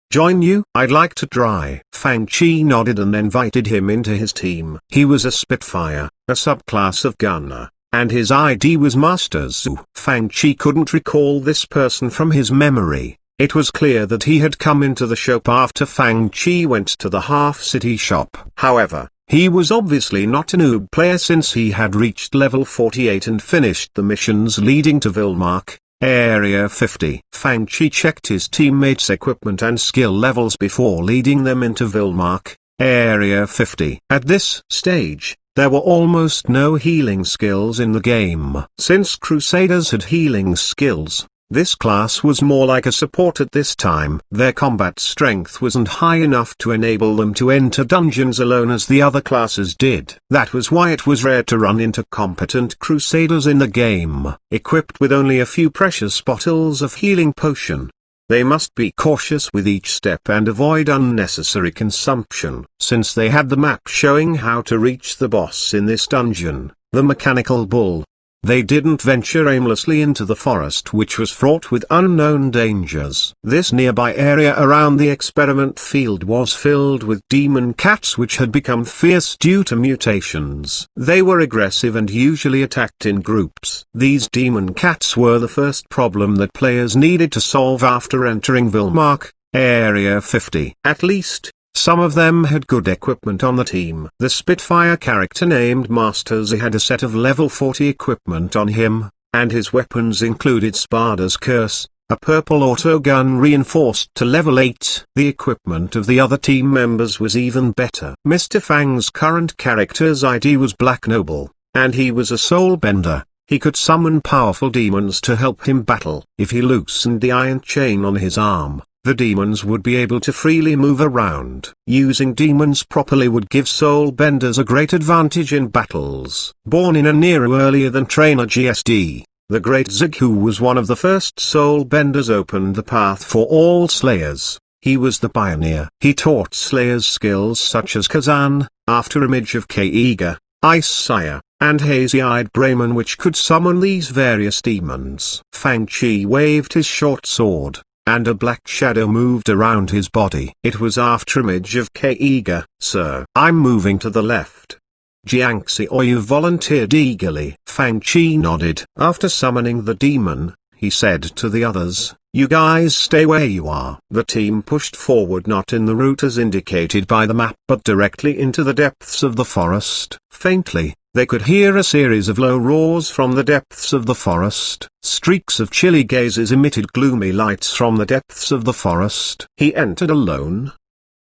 join you? I'd like to try." Fang Chi nodded and invited him into his team. He was a Spitfire, a subclass of gunner, and his ID was Master Zhu. Fang Chi couldn't recall this person from his memory. It was clear that he had come into the shop after Fang Chi went to the half-city shop. However, he was obviously not a noob player since he had reached level 48 and finished the missions leading to Vilmark, Area 50. Fang Chi checked his teammates' equipment and skill levels before leading them into Vilmark, Area 50. At this stage, there were almost no healing skills in the game. Since Crusaders had healing skills, this class was more like a support at this time. Their combat strength wasn't high enough to enable them to enter dungeons alone as the other classes did. That was why it was rare to run into competent Crusaders in the game, equipped with only a few precious bottles of healing potion. They must be cautious with each step and avoid unnecessary consumption. Since they had the map showing how to reach the boss in this dungeon, the mechanical bull, they didn't venture aimlessly into the forest, which was fraught with unknown dangers. This nearby area around the experiment field was filled with demon cats which had become fierce due to mutations. They were aggressive and usually attacked in groups. These demon cats were the first problem that players needed to solve after entering Vilmark, Area 50. At least, some of them had good equipment on the team. The Spitfire character named Master Z had a set of level 40 equipment on him, and his weapons included Spada's Curse, a purple auto gun reinforced to level 8. The equipment of the other team members was even better. Mr. Fang's current character's ID was Black Noble, and he was a soul bender. He could summon powerful demons to help him battle. If he loosened the iron chain on his arm, the demons would be able to freely move around. Using demons properly would give soul benders a great advantage in battles. Born in an era earlier than Trainer GSD, the Great Zig, who was one of the first soul benders, opened the path for all slayers. He was the pioneer. He taught slayers skills such as Kazan, After Image of Kaiga, Ice Sire, and Hazy-Eyed Brahman, which could summon these various demons. Fang Chi waved his short sword, and a black shadow moved around his body. It was Afterimage of Kaiga. "Sir, I'm moving to the left. Jiangxi or you volunteered eagerly." Fang Chi nodded. After summoning the demon, he said to the others, "You guys stay where you are." The team pushed forward, not in the route as indicated by the map, but directly into the depths of the forest. Faintly, they could hear a series of low roars from the depths of the forest. Streaks of chilly gazes emitted gloomy lights from the depths of the forest. He entered alone.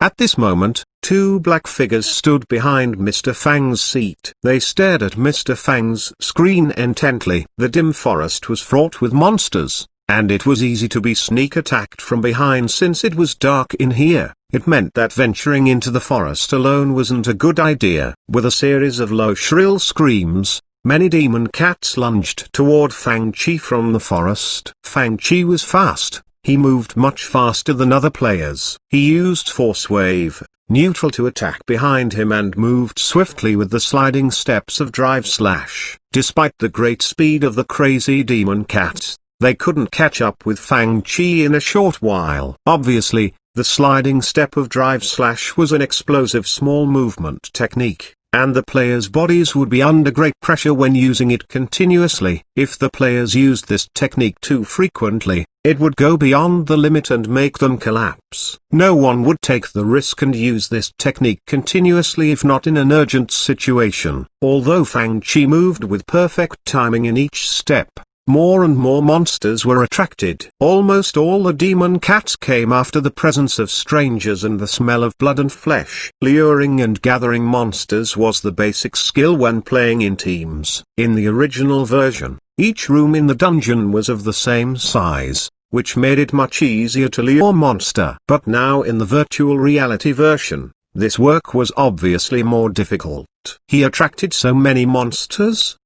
At this moment, two black figures stood behind Mr. Fang's seat. They stared at Mr. Fang's screen intently. The dim forest was fraught with monsters, and it was easy to be sneak attacked from behind since it was dark in here. It meant that venturing into the forest alone wasn't a good idea. With a series of low shrill screams, many demon cats lunged toward Fang Chi from the forest. Fang Chi was fast. He moved much faster than other players. He used Force Wave, neutral to attack behind him, and moved swiftly with the sliding steps of Drive Slash. Despite the great speed of the crazy demon cat, They couldn't catch up with Fang-Chi in a short while. Obviously, the sliding step of drive slash was an explosive small movement technique, and the players' bodies would be under great pressure when using it continuously. If the players used this technique too frequently, it would go beyond the limit and make them collapse. No one would take the risk and use this technique continuously if not in an urgent situation. Although Fang-Chi moved with perfect timing in each step, more and more monsters were attracted. Almost all the demon cats came after the presence of strangers and the smell of blood and flesh. Luring and gathering monsters was the basic skill when playing in teams. In the original version, each room in the dungeon was of the same size, which made it much easier to lure monster. But now in the virtual reality version, this work was obviously more difficult. He attracted so many monsters.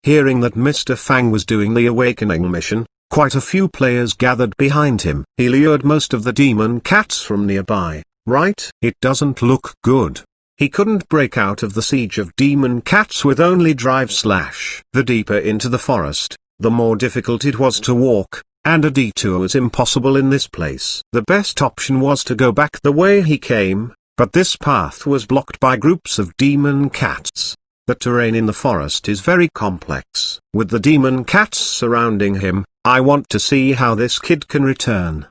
Hearing that Mr. Fang was doing the awakening mission, quite a few players gathered behind him. He lured most of the demon cats from nearby, right? It doesn't look good. He couldn't break out of the siege of demon cats with only drive slash. The deeper into the forest, the more difficult it was to walk, and a detour was impossible in this place. The best option was to go back the way he came, but this path was blocked by groups of demon cats. The terrain in the forest is very complex. With the demon cats surrounding him, I want to see how this kid can return.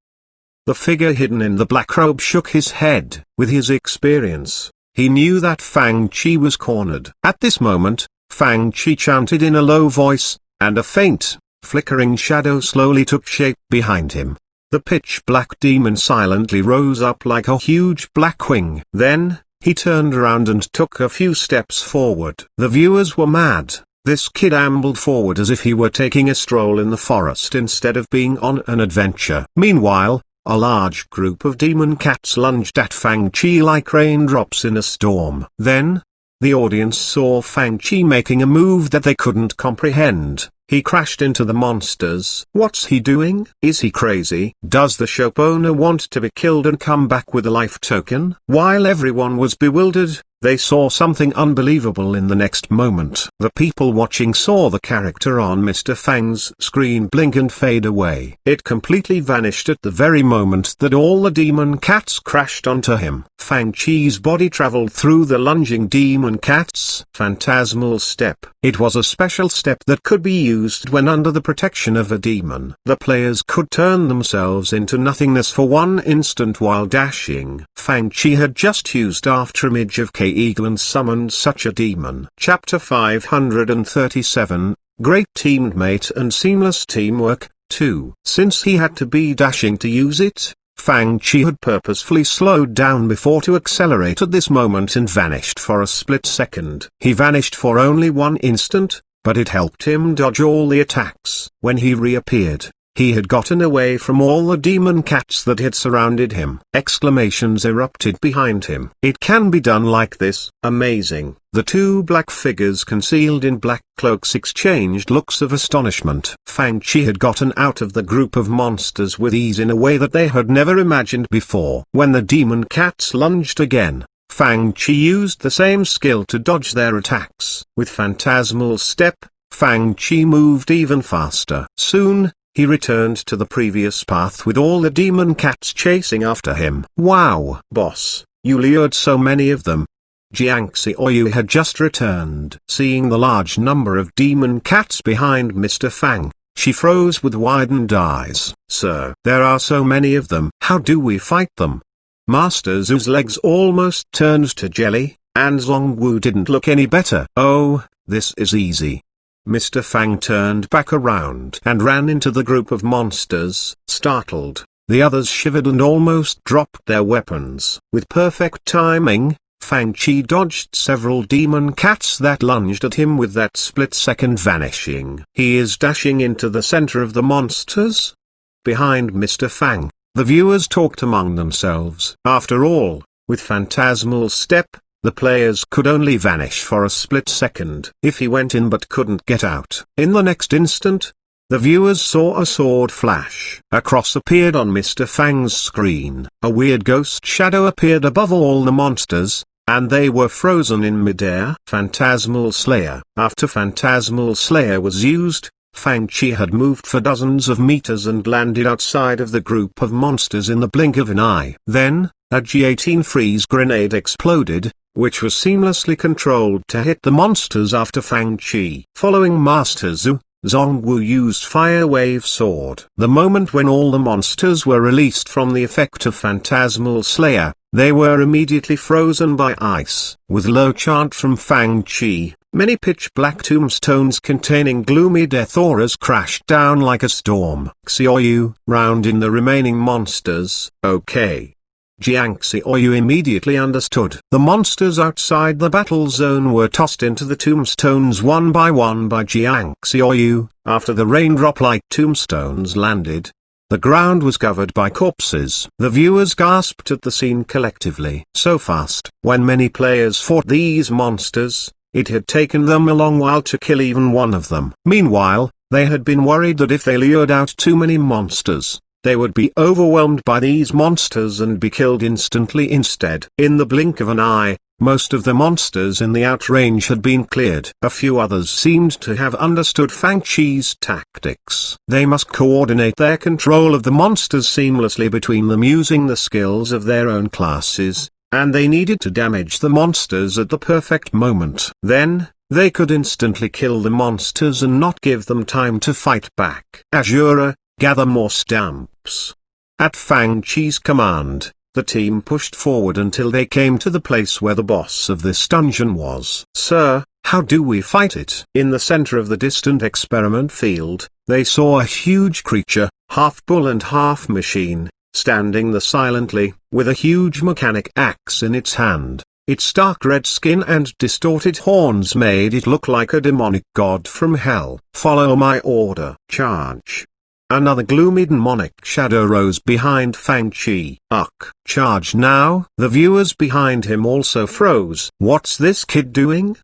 The figure hidden in the black robe shook his head. With his experience, he knew that Fang-Chi was cornered. At this moment, Fang-Chi chanted in a low voice, and a faint, flickering shadow slowly took shape behind him. The pitch-black demon silently rose up like a huge black wing. Then, he turned around and took a few steps forward. The viewers were mad. This kid ambled forward as if he were taking a stroll in the forest instead of being on an adventure. Meanwhile, a large group of demon cats lunged at Fang-Chi like raindrops in a storm. Then, the audience saw Fang-Chi making a move that they couldn't comprehend. He crashed into the monsters. What's he doing? Is he crazy? Does the shop owner want to be killed and come back with a life token? While everyone was bewildered, they saw something unbelievable in the next moment. The people watching saw the character on Mr. Fang's screen blink and fade away. It completely vanished at the very moment that all the demon cats crashed onto him. Fang-Chi's body traveled through the lunging demon cats. Phantasmal step. It was a special step that could be used when under the protection of a demon. The players could turn themselves into nothingness for one instant while dashing. Fang-Chi had just used afterimage of K-Eagle and summoned such a demon. Chapter 537, Great Teammate and Seamless Teamwork, 2. Since he had to be dashing to use it, Fang-Chi had purposefully slowed down before to accelerate at this moment and vanished for a split second. He vanished for only one instant, but it helped him dodge all the attacks. When he reappeared, he had gotten away from all the demon cats that had surrounded him. Exclamations erupted behind him. It can be done like this. Amazing. The two black figures concealed in black cloaks exchanged looks of astonishment. Fang-Chi had gotten out of the group of monsters with ease in a way that they had never imagined before. When the demon cats lunged again, Fang-Chi used the same skill to dodge their attacks. With phantasmal step, Fang-Chi moved even faster. Soon, he returned to the previous path with all the demon cats chasing after him. Wow! Boss, you lured so many of them. Jiangxi Oyu had just returned. Seeing the large number of demon cats behind Mr. Fang, she froze with widened eyes. Sir, there are so many of them. How do we fight them? Master Zhu's legs almost turned to jelly, and Zhongwu didn't look any better. Oh, this is easy. Mr. Fang turned back around and ran into the group of monsters. Startled, the others shivered and almost dropped their weapons. With perfect timing, Fang-Chi dodged several demon cats that lunged at him with that split-second vanishing. He is dashing into the center of the monsters. Behind Mr. Fang, the viewers talked among themselves. After all, with phantasmal step, the players could only vanish for a split second. If he went in but couldn't get out. In the next instant, the viewers saw a sword flash. A cross appeared on Mr. Fang's screen. A weird ghost shadow appeared above all the monsters, and they were frozen in midair. Phantasmal Slayer. After Phantasmal Slayer was used, Fang Chi had moved for dozens of meters and landed outside of the group of monsters in the blink of an eye. Then, a G-18 freeze grenade exploded, which was seamlessly controlled to hit the monsters after Fang Chi. Following Master Zhu, Zhongwu used Fire Wave Sword. The moment when all the monsters were released from the effect of Phantasmal Slayer, they were immediately frozen by ice. With low chant from Fang Chi, many pitch-black tombstones containing gloomy death auras crashed down like a storm. Xiaoyu, round in the remaining monsters. Okay. Jiang Xiaoyu immediately understood. The monsters outside the battle zone were tossed into the tombstones one by Jiang Xiaoyu. After the raindrop-like tombstones landed, the ground was covered by corpses. The viewers gasped at the scene collectively. So fast. When many players fought these monsters, it had taken them a long while to kill even one of them. Meanwhile, they had been worried that if they lured out too many monsters, they would be overwhelmed by these monsters and be killed instantly instead. In the blink of an eye, most of the monsters in the outrange had been cleared. A few others seemed to have understood Fang Chi's tactics. They must coordinate their control of the monsters seamlessly between them using the skills of their own classes, and they needed to damage the monsters at the perfect moment. Then, they could instantly kill the monsters and not give them time to fight back. Azura, gather more stamps. At Fang Chi's command, the team pushed forward until they came to the place where the boss of this dungeon was. Sir, how do we fight it? In the center of the distant experiment field, they saw a huge creature, half bull and half machine, standing there silently, with a huge mechanic axe in its hand. Its dark red skin and distorted horns made it look like a demonic god from hell. Follow my order. Charge. Another gloomy demonic shadow rose behind Fang Chi. Charge now. The viewers behind him also froze. What's this kid doing?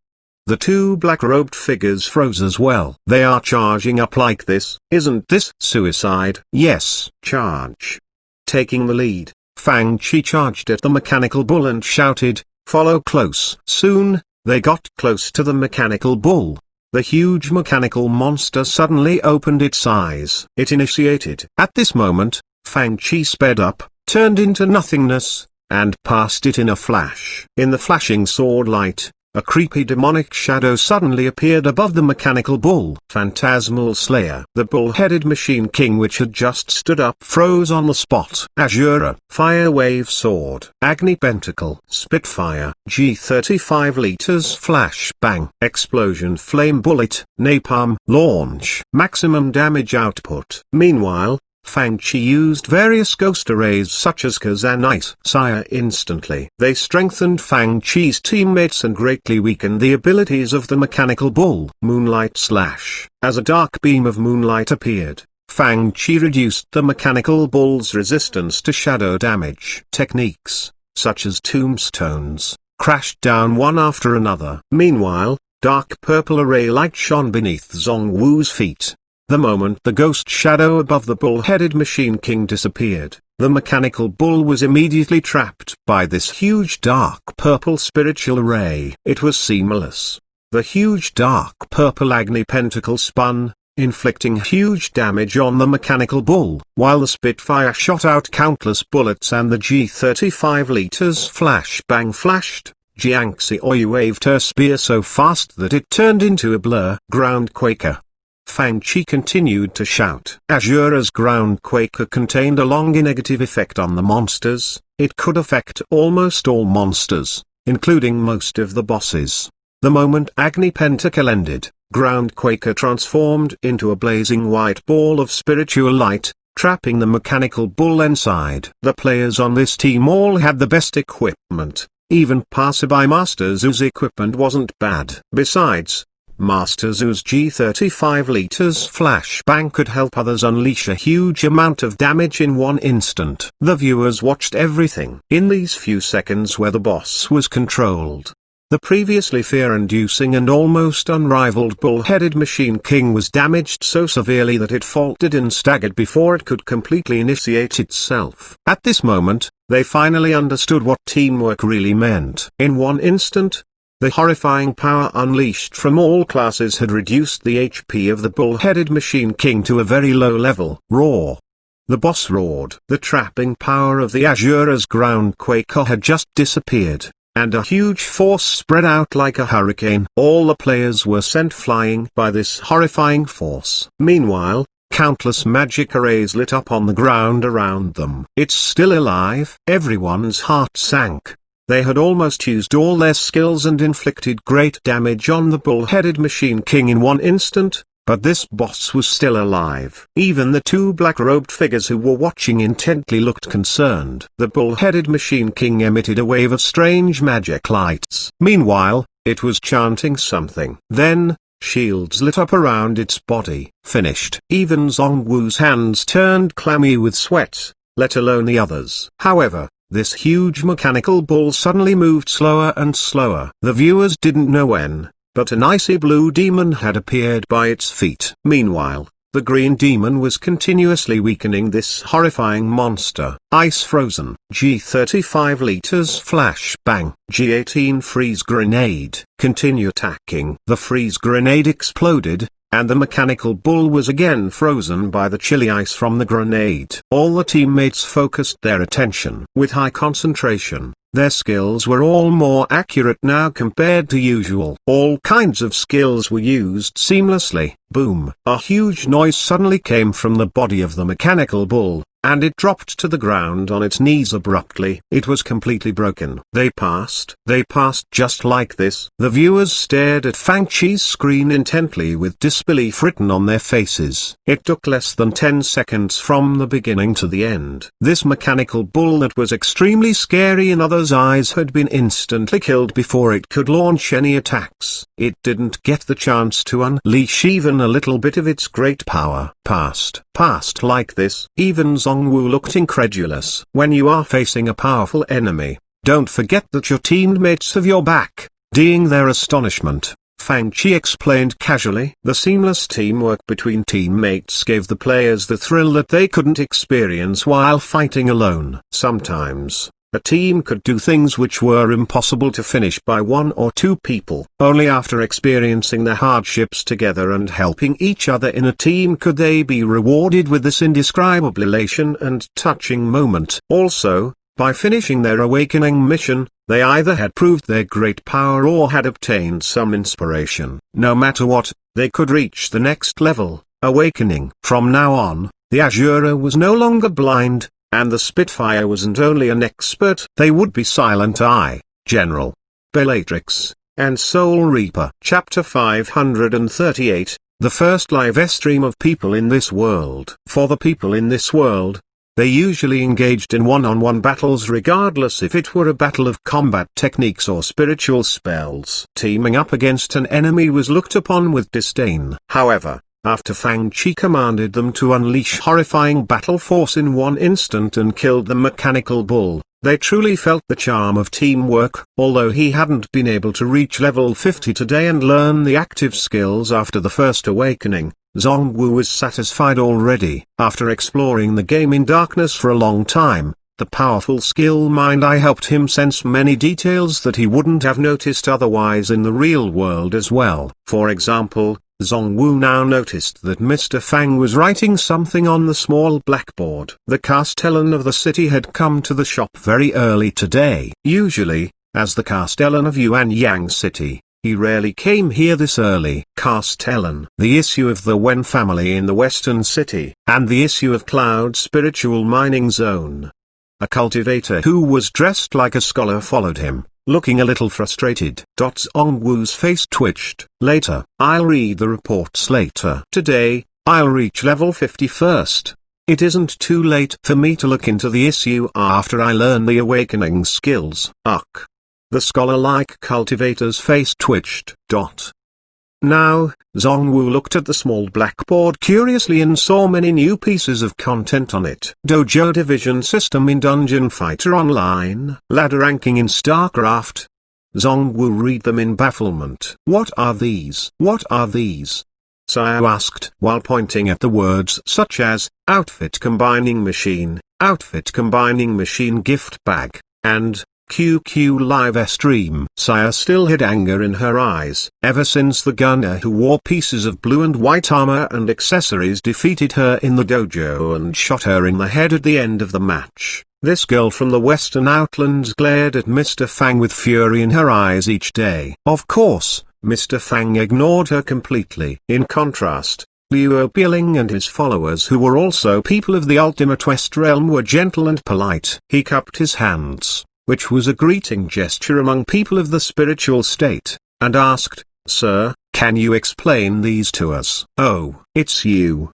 The two black-robed figures froze as well. They are charging up like this. Isn't this suicide? Yes. Charge. Taking the lead, Fang Chi charged at the mechanical bull and shouted, "Follow close." Soon, they got close to the mechanical bull. The huge mechanical monster suddenly opened its eyes. It initiated. At this moment, Fang Chi sped up, turned into nothingness, and passed it in a flash. In the flashing sword light, a creepy demonic shadow suddenly appeared above the mechanical bull. Phantasmal Slayer. The bull-headed Machine King which had just stood up froze on the spot. Azura. Fire Wave Sword. Agni Pentacle. Spitfire. G35 liters. Flash Bang. Explosion Flame Bullet. Napalm. Launch. Maximum damage output. Meanwhile, Fang Chi used various ghost arrays such as Kazanite Sire instantly. They strengthened Fang Chi's teammates and greatly weakened the abilities of the mechanical bull. Moonlight Slash. As a dark beam of moonlight appeared, Fang Chi reduced the mechanical bull's resistance to shadow damage. Techniques, such as tombstones, crashed down one after another. Meanwhile, dark purple array light shone beneath Zhongwu's feet. The moment the ghost shadow above the bull-headed Machine King disappeared, the mechanical bull was immediately trapped by this huge dark purple spiritual array. It was seamless. The huge dark purple Agni Pentacle spun, inflicting huge damage on the mechanical bull, while the Spitfire shot out countless bullets and the G35 liters flash bang flashed. Jiang Xiaoyu waved her spear so fast that it turned into a blur. Ground Quaker. Fang Chi continued to shout. Azura's Ground Quaker contained a long negative effect on the monsters. It could affect almost all monsters, including most of the bosses. The moment Agni Pentacle ended, Ground Quaker transformed into a blazing white ball of spiritual light, trapping the mechanical bull inside. The players on this team all had the best equipment. Even Passerby Master Zhu's equipment wasn't bad. Besides, Master Zhu's G35 liters flashbang could help others unleash a huge amount of damage in one instant. The viewers watched everything. In these few seconds where the boss was controlled, the previously fear-inducing and almost unrivaled bull-headed Machine King was damaged so severely that it faltered and staggered before it could completely initiate itself. At this moment, they finally understood what teamwork really meant. In one instant, The horrifying power unleashed from all classes had reduced the HP of the bull-headed Machine King to a very low level. Roar! The boss roared. The trapping power of the Azura's ground quaker had just disappeared, and a huge force spread out like a hurricane. All the players were sent flying by this horrifying force. Meanwhile, countless magic arrays lit up on the ground around them. It's still alive. Everyone's heart sank. They had almost used all their skills and inflicted great damage on the bull-headed Machine King in one instant, but this boss was still alive. Even the two black-robed figures who were watching intently looked concerned. The bull-headed Machine King emitted a wave of strange magic lights. Meanwhile, it was chanting something. Then, shields lit up around its body. Finished. Even Xuanhuan's hands turned clammy with sweat, let alone the others. However, this huge mechanical bull suddenly moved slower and slower. The viewers didn't know when, but an icy blue demon had appeared by its feet. Meanwhile, the green demon was continuously weakening this horrifying monster. Ice frozen. G35 liters flash bang. G18 freeze grenade. Continue attacking. The freeze grenade exploded, and the mechanical bull was again frozen by the chilly ice from the grenade. All the teammates focused their attention. With high concentration, their skills were all more accurate now compared to usual. All kinds of skills were used seamlessly. Boom! A huge noise suddenly came from the body of the mechanical bull, and it dropped to the ground on its knees abruptly. It was completely broken. They passed just like this. The viewers stared at Fang Chi's screen intently with disbelief written on their faces. It took less than 10 seconds from the beginning to the end. This mechanical bull that was extremely scary in others' eyes had been instantly killed before it could launch any attacks. It didn't get the chance to unleash even a little bit of its great power. Passed like this. Even Xuanhuan looked incredulous. When you are facing a powerful enemy, don't forget that your teammates have your back. Seeing their astonishment, Fang Chi explained casually. The seamless teamwork between teammates gave the players the thrill that they couldn't experience while fighting alone. Sometimes, a team could do things which were impossible to finish by one or two people. Only after experiencing the hardships together and helping each other in a team could they be rewarded with this indescribable elation and touching moment. Also, by finishing their awakening mission, they either had proved their great power or had obtained some inspiration. No matter what, they could reach the next level, awakening. From now on, the Azura was no longer blind, and the Spitfire wasn't only an expert. They would be Silent Eye, General, Bellatrix, and Soul Reaper. Chapter 538, the first live stream of people in this world. For the people in this world, they usually engaged in one-on-one battles regardless if it were a battle of combat techniques or spiritual spells. Teaming up against an enemy was looked upon with disdain. However, after Fang Chi commanded them to unleash horrifying battle force in one instant and killed the mechanical bull, they truly felt the charm of teamwork. Although he hadn't been able to reach level 50 today and learn the active skills after the first awakening, Xuanhuan was satisfied already. After exploring the game in darkness for a long time, the powerful skill mind eye helped him sense many details that he wouldn't have noticed otherwise in the real world as well. For example, Xuanhuan now noticed that Mr. Fang was writing something on the small blackboard. The Castellan of the city had come to the shop very early today. Usually, as the Castellan of Xuanyang City, he rarely came here this early. Castellan, the issue of the Wen family in the Western City, and the issue of Cloud Spiritual Mining Zone. A cultivator who was dressed like a scholar followed him, looking a little frustrated. Xuanhuan's face twitched. Later, I'll read the reports later. Today, I'll reach level 50 first. It isn't too late for me to look into the issue after I learn the awakening skills. Ugh. The scholar-like cultivator's face twitched. Now, Xuanhuan looked at the small blackboard curiously and saw many new pieces of content on it. Dojo division system in Dungeon Fighter Online. Ladder ranking in StarCraft. Xuanhuan read them in bafflement. What are these? What are these? Sayo asked, while pointing at the words such as, outfit combining machine gift bag, and QQ live stream. Saya still hid anger in her eyes. Ever since the gunner who wore pieces of blue and white armor and accessories defeated her in the dojo and shot her in the head at the end of the match, this girl from the Western Outlands glared at Mr. Fang with fury in her eyes each day. Of course, Mr. Fang ignored her completely. In contrast, Liu Biling and his followers, who were also people of the ultimate West realm, were gentle and polite. He cupped his hands, which was a greeting gesture among people of the spiritual state, and asked, "Sir, can you explain these to us?" "Oh, it's you."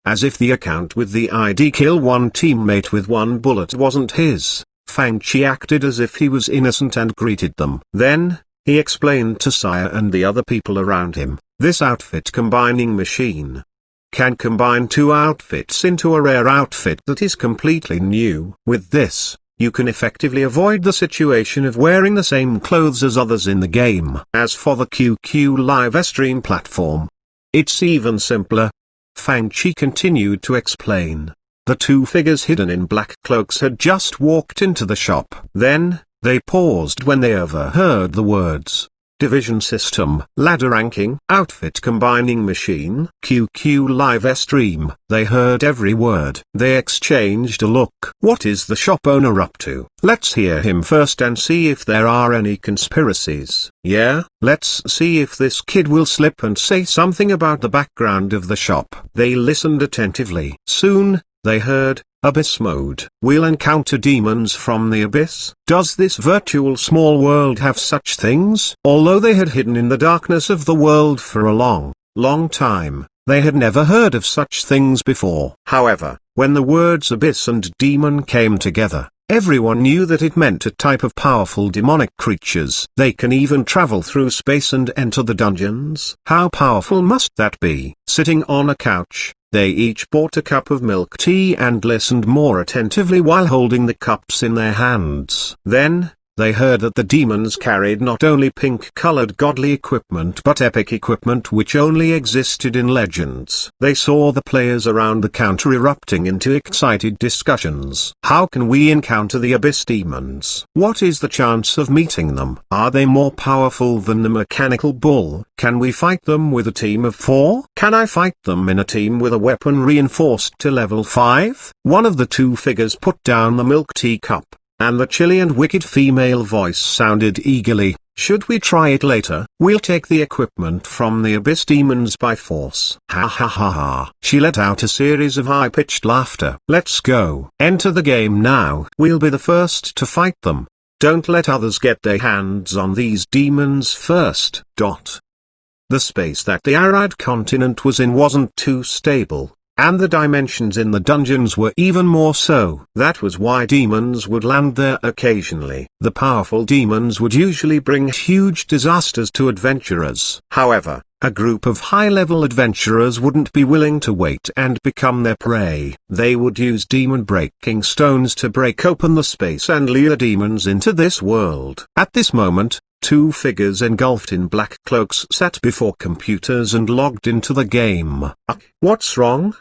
As if the account with the ID kill one teammate with one bullet wasn't his, Fang Chi acted as if he was innocent and greeted them. Then, he explained to Saya and the other people around him, this outfit combining machine can combine two outfits into a rare outfit that is completely new. With this, you can effectively avoid the situation of wearing the same clothes as others in the game. As for the QQ live stream platform, it's even simpler. Fang Chi continued to explain. The two figures hidden in black cloaks had just walked into the shop. Then, they paused when they overheard the words, division system, ladder ranking, outfit combining machine, QQ live stream. They heard every word. They exchanged a look. What is the shop owner up to? Let's hear him first and see if there are any conspiracies. Yeah, let's see if this kid will slip and say something about the background of the shop. They listened attentively. Soon, they heard, Abyss mode. We'll encounter demons from the abyss. Does this virtual small world have such things? Although they had hidden in the darkness of the world for a long, long time, they had never heard of such things before. However, when the words abyss and demon came together, everyone knew that it meant a type of powerful demonic creatures. They can even travel through space and enter the dungeons. How powerful must that be? Sitting on a couch, they each bought a cup of milk tea and listened more attentively while holding the cups in their hands. Then, they heard that the demons carried not only pink-colored godly equipment but epic equipment which only existed in legends. They saw the players around the counter erupting into excited discussions. How can we encounter the abyss demons? What is the chance of meeting them? Are they more powerful than the mechanical bull? Can we fight them with a team of 4? Can I fight them in a team with a weapon reinforced to level 5? One of the two figures put down the milk tea cup, and the chilly and wicked female voice sounded eagerly, should we try it later? We'll take the equipment from the abyss demons by force. Ha ha ha ha. She let out a series of high-pitched laughter. Let's go. Enter the game now. We'll be the first to fight them. Don't let others get their hands on these demons first. The space that the Arid continent was in wasn't too stable, and the dimensions in the dungeons were even more so. That was why demons would land there occasionally. The powerful demons would usually bring huge disasters to adventurers. However, a group of high-level adventurers wouldn't be willing to wait and become their prey. They would use demon-breaking stones to break open the space and lure demons into this world. At this moment, two figures engulfed in black cloaks sat before computers and logged into the game. What's wrong?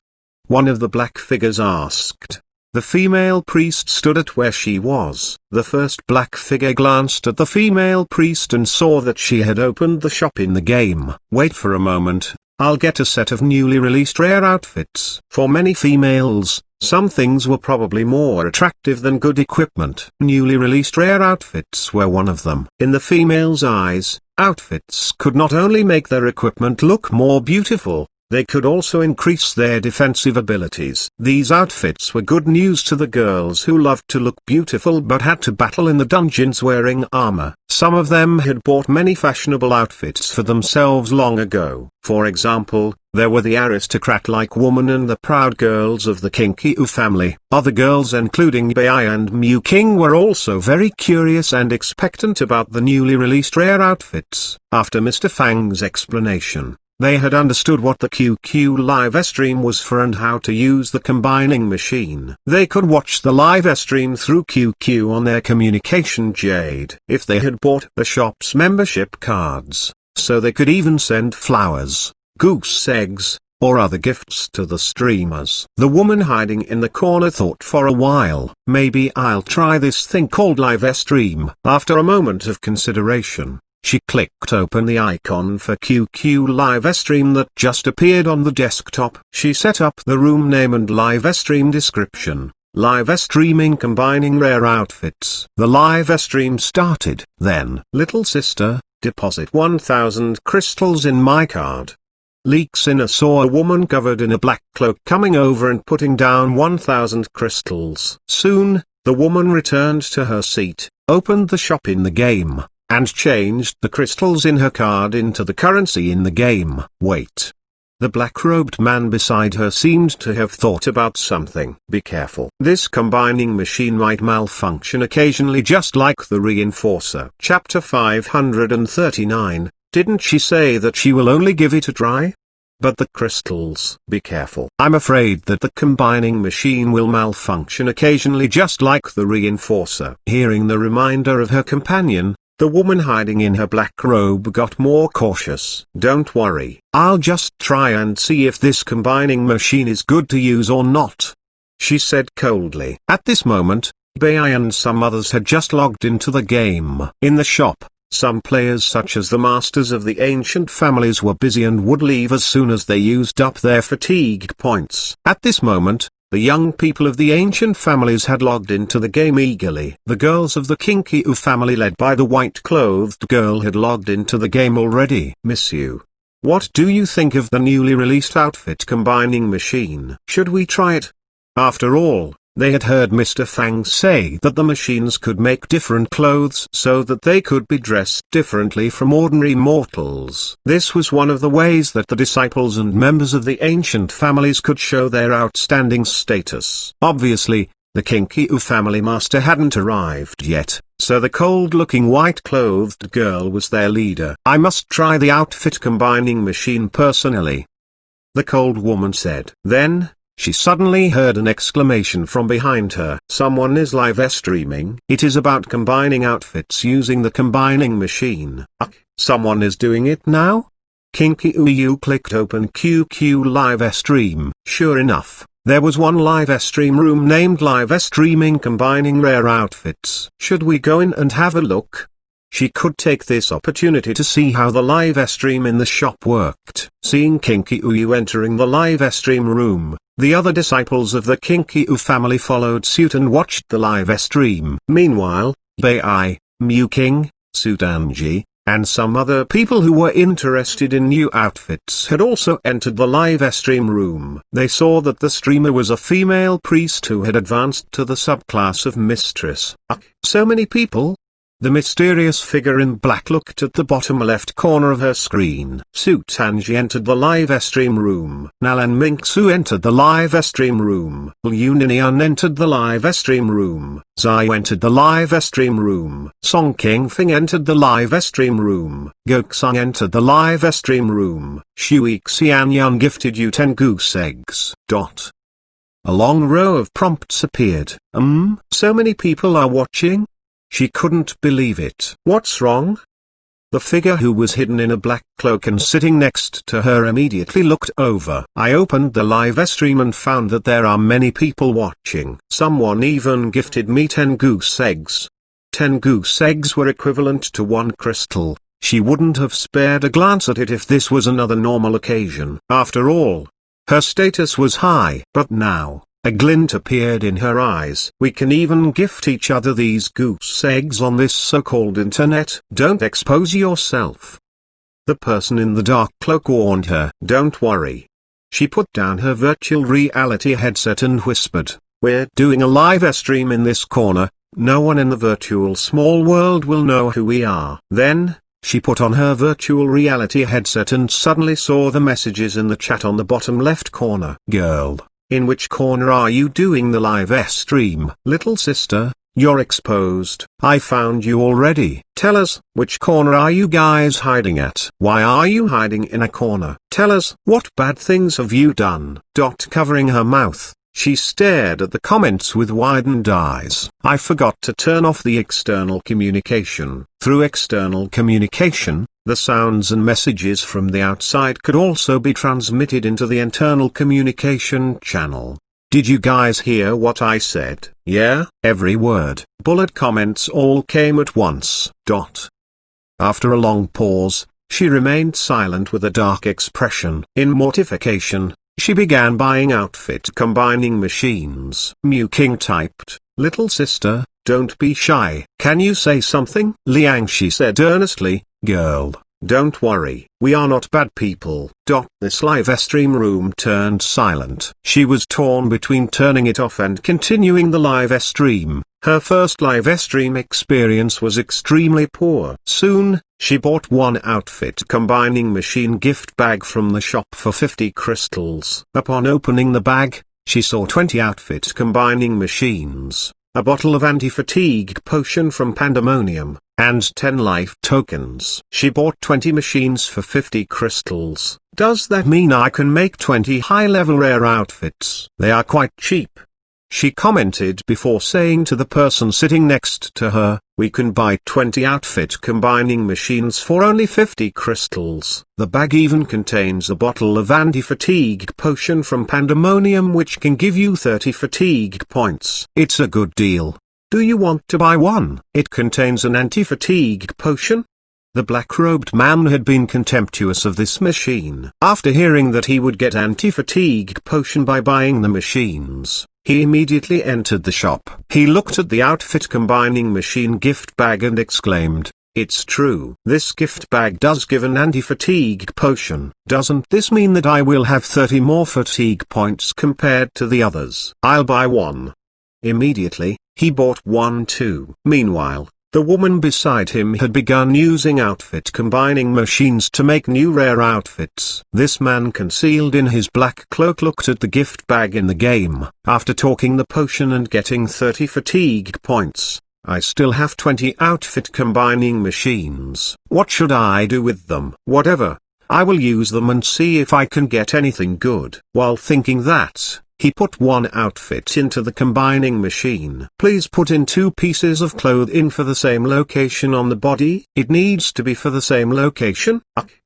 One of the black figures asked. The female priest stood at where she was. The first black figure glanced at the female priest and saw that she had opened the shop in the game. Wait for a moment, I'll get a set of newly released rare outfits. For many females, some things were probably more attractive than good equipment. Newly released rare outfits were one of them. In the female's eyes, outfits could not only make their equipment look more beautiful, they could also increase their defensive abilities. These outfits were good news to the girls who loved to look beautiful but had to battle in the dungeons wearing armor. Some of them had bought many fashionable outfits for themselves long ago. For example, there were the aristocrat-like woman and the proud girls of the Kinkyu family. Other girls including Bai and Mew King were also very curious and expectant about the newly released rare outfits. After Mr. Fang's explanation, they had understood what the QQ live stream was for and how to use the combining machine. They could watch the live stream through QQ on their communication jade. If they had bought the shop's membership cards, so they could even send flowers, goose eggs, or other gifts to the streamers. The woman hiding in the corner thought for a while. Maybe I'll try this thing called live stream. After a moment of consideration, she clicked open the icon for QQ live stream that just appeared on the desktop. She set up the room name and live stream description. Live streaming combining rare outfits. The live stream started. Then, little sister, deposit 1,000 crystals in my card. Leaksina saw a woman covered in a black cloak coming over and putting down 1,000 crystals. Soon, the woman returned to her seat, opened the shop in the game, and changed the crystals in her card into the currency in the game. Wait. The black-robed man beside her seemed to have thought about something. Be careful. This combining machine might malfunction occasionally, just like the reinforcer. Chapter 539. Didn't she say that she will only give it a try? But the crystals. Be careful. I'm afraid that the combining machine will malfunction occasionally, just like the reinforcer. Hearing the reminder of her companion, the woman hiding in her black robe got more cautious. Don't worry, I'll just try and see if this combining machine is good to use or not, she said coldly. At this moment, Bai and some others had just logged into the game. In the shop, some players such as the masters of the ancient families were busy and would leave as soon as they used up their fatigue points. At this moment, the young people of the ancient families had logged into the game eagerly. The girls of the Kinky-U family led by the white-clothed girl had logged into the game already. Miss you. What do you think of the newly released outfit combining machine? Should we try it? After all, they had heard Mr. Fang say that the machines could make different clothes so that they could be dressed differently from ordinary mortals. This was one of the ways that the disciples and members of the ancient families could show their outstanding status. Obviously, the Kinky-U family master hadn't arrived yet, so the cold-looking white-clothed girl was their leader. I must try the outfit combining machine personally, the cold woman said. Then, she suddenly heard an exclamation from behind her. Someone is live streaming. It is about combining outfits using the combining machine. Someone is doing it now? Kinky-U clicked open QQ live stream. Sure enough, there was one live stream room named live streaming combining rare outfits. Should we go in and have a look? She could take this opportunity to see how the live stream in the shop worked. Seeing Kinky-U entering the live stream room, the other disciples of the Kinky-U family followed suit and watched the live stream. Meanwhile, Bai, Mew King, Sudanji, and some other people who were interested in new outfits had also entered the live stream room. They saw that the streamer was a female priest who had advanced to the subclass of mistress. So many people? The mysterious figure in black looked at the bottom left corner of her screen. Su Tanji entered the live stream room. Nalan Mingsu entered the live stream room. Liu Ninian entered the live stream room. Zai entered the live stream room. Song Qingfeng entered the live stream room. Goksung entered the live stream room. Shui Xianyan gifted you 10 goose eggs. A long row of prompts appeared. So many people are watching? She couldn't believe it. What's wrong? The figure who was hidden in a black cloak and sitting next to her immediately looked over. I opened the live stream and found that there are many people watching. Someone even gifted me 10 goose eggs. 10 goose eggs were equivalent to 1 crystal. She wouldn't have spared a glance at it if this was another normal occasion. After all, her status was high. But now, a glint appeared in her eyes. We can even gift each other these goose eggs on this so-called internet. Don't expose yourself, the person in the dark cloak warned her. Don't worry. She put down her virtual reality headset and whispered, we're doing a live stream in this corner, no one in the virtual small world will know who we are. Then, she put on her virtual reality headset and suddenly saw the messages in the chat on the bottom left corner. Girl, in which corner are you doing the live stream? Little sister, you're exposed. I found you already. Tell us, which corner are you guys hiding at? Why are you hiding in a corner? Tell us, what bad things have you done? Covering her mouth, she stared at the comments with widened eyes. I forgot to turn off the external communication. Through external communication, The sounds and messages from the outside could also be transmitted into the internal communication channel. Did you guys hear what I said? Yeah, every word. Bullet comments all came at once. After a long pause, she remained silent with a dark expression. In mortification, she began buying outfit combining machines. Mew King typed, "Little sister, don't be shy. Can you say something?" Liang Shi said earnestly, "Girl, don't worry, we are not bad people." This live stream room turned silent. She was torn between turning it off and continuing the live stream. Her first live stream experience was extremely poor. Soon, she bought one outfit combining machine gift bag from the shop for 50 crystals. Upon opening the bag, she saw 20 outfit combining machines, a bottle of anti-fatigue potion from Pandemonium, and 10 life tokens. She bought 20 machines for 50 crystals. Does that mean I can make 20 high-level rare outfits? They are quite cheap. She commented before saying to the person sitting next to her, "We can buy 20 outfit combining machines for only 50 crystals. The bag even contains a bottle of anti-fatigue potion from Pandemonium which can give you 30 fatigue points. It's a good deal. Do you want to buy one? It contains an anti-fatigue potion." The black-robed man had been contemptuous of this machine. After hearing that he would get anti-fatigue potion by buying the machines, he immediately entered the shop. He looked at the outfit combining machine gift bag and exclaimed, "It's true. This gift bag does give an anti-fatigue potion. Doesn't this mean that I will have 30 more fatigue points compared to the others? I'll buy one." Immediately, he bought one too. Meanwhile, the woman beside him had begun using outfit combining machines to make new rare outfits. This man concealed in his black cloak looked at the gift bag in the game. After talking the potion and getting 30 fatigue points, I still have 20 outfit combining machines. What should I do with them? Whatever. I will use them and see if I can get anything good. While thinking that, he put one outfit into the combining machine. Please put in 2 pieces of clothing for the same location on the body. It needs to be for the same location.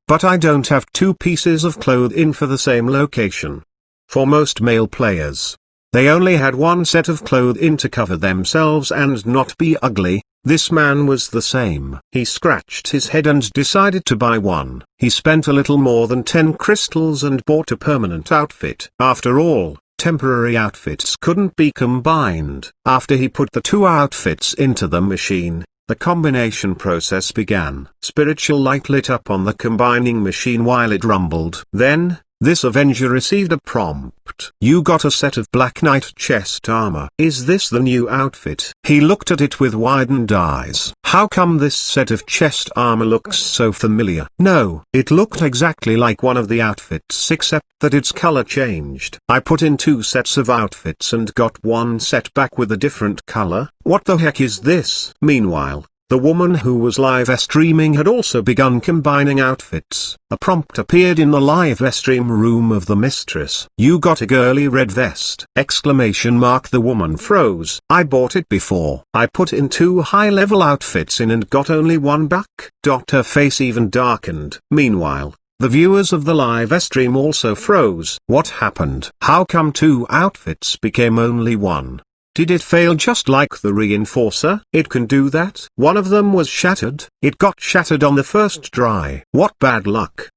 But I don't have 2 pieces of clothing for the same location. For most male players, they only had one set of clothing to cover themselves and not be ugly. This man was the same. He scratched his head and decided to buy one. He spent a little more than 10 crystals and bought a permanent outfit. After all, temporary outfits couldn't be combined. After he put the 2 outfits into the machine, the combination process began. Spiritual light lit up on the combining machine while it rumbled. Then, this Avenger received a prompt. You got a set of Black Knight chest armor. Is this the new outfit? He looked at it with widened eyes. How come this set of chest armor looks so familiar? No, it looked exactly like one of the outfits except that its color changed. I put in 2 sets of outfits and got one set back with a different color. What the heck is this? Meanwhile, the woman who was live streaming had also begun combining outfits. A prompt appeared in the live stream room of the mistress. You got a girly red vest! Exclamation mark. The woman froze. I bought it before. I put in 2 high-level outfits in and got only one back. Her face even darkened. Meanwhile, the viewers of the live stream also froze. What happened? How come 2 outfits became only one? Did it fail just like the reinforcer? It can do that. One of them was shattered. It got shattered on the first try. What bad luck.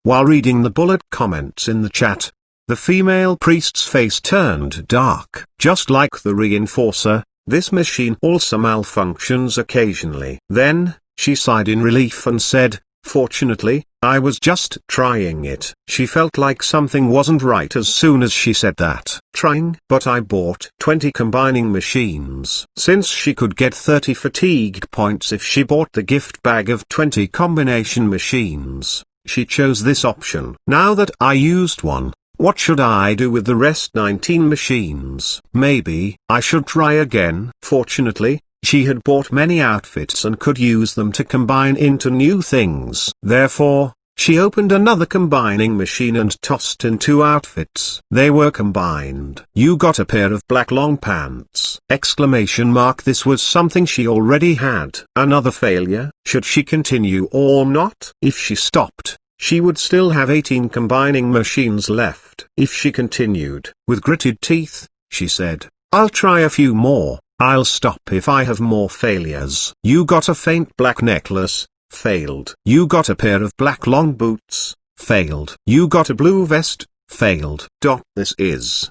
While reading the bullet comments in the chat, the female priest's face turned dark. Just like the reinforcer, this machine also malfunctions occasionally. Then, she sighed in relief and said, "Fortunately, I was just trying it." She felt like something wasn't right as soon as she said that. Trying? But I bought 20 combining machines. Since she could get 30 fatigue points if she bought the gift bag of 20 combination machines, she chose this option. Now that I used one, what should I do with the rest 19 machines? Maybe I should try again. Fortunately, she had bought many outfits and could use them to combine into new things. Therefore, She opened another combining machine and tossed in 2 outfits. They were combined. You got a pair of black long pants! Exclamation mark. This was something she already had. Another failure. Should she continue or not? If she stopped, she would still have 18 combining machines left. If she continued, with gritted teeth, she said, "I'll try a few more. I'll stop if I have more failures." You got a faint black necklace. Failed. You got a pair of black long boots. Failed. You got a blue vest. Failed. This is.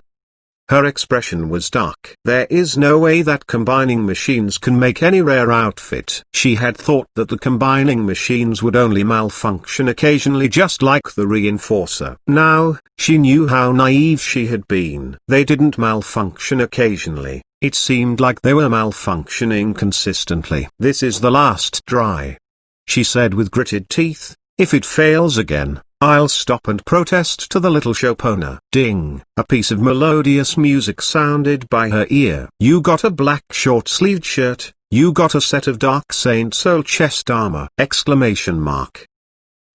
Her expression was dark. There is no way that combining machines can make any rare outfit. She had thought that the combining machines would only malfunction occasionally, just like the reinforcer. Now, she knew how naive she had been. They didn't malfunction occasionally. It seemed like they were malfunctioning consistently. "This is the last try," she said with gritted teeth. "If it fails again, I'll stop and protest to the little shop owner." Ding! A piece of melodious music sounded by her ear. You got a black short-sleeved shirt. You got a set of Dark Saint Soul chest armor! Exclamation mark.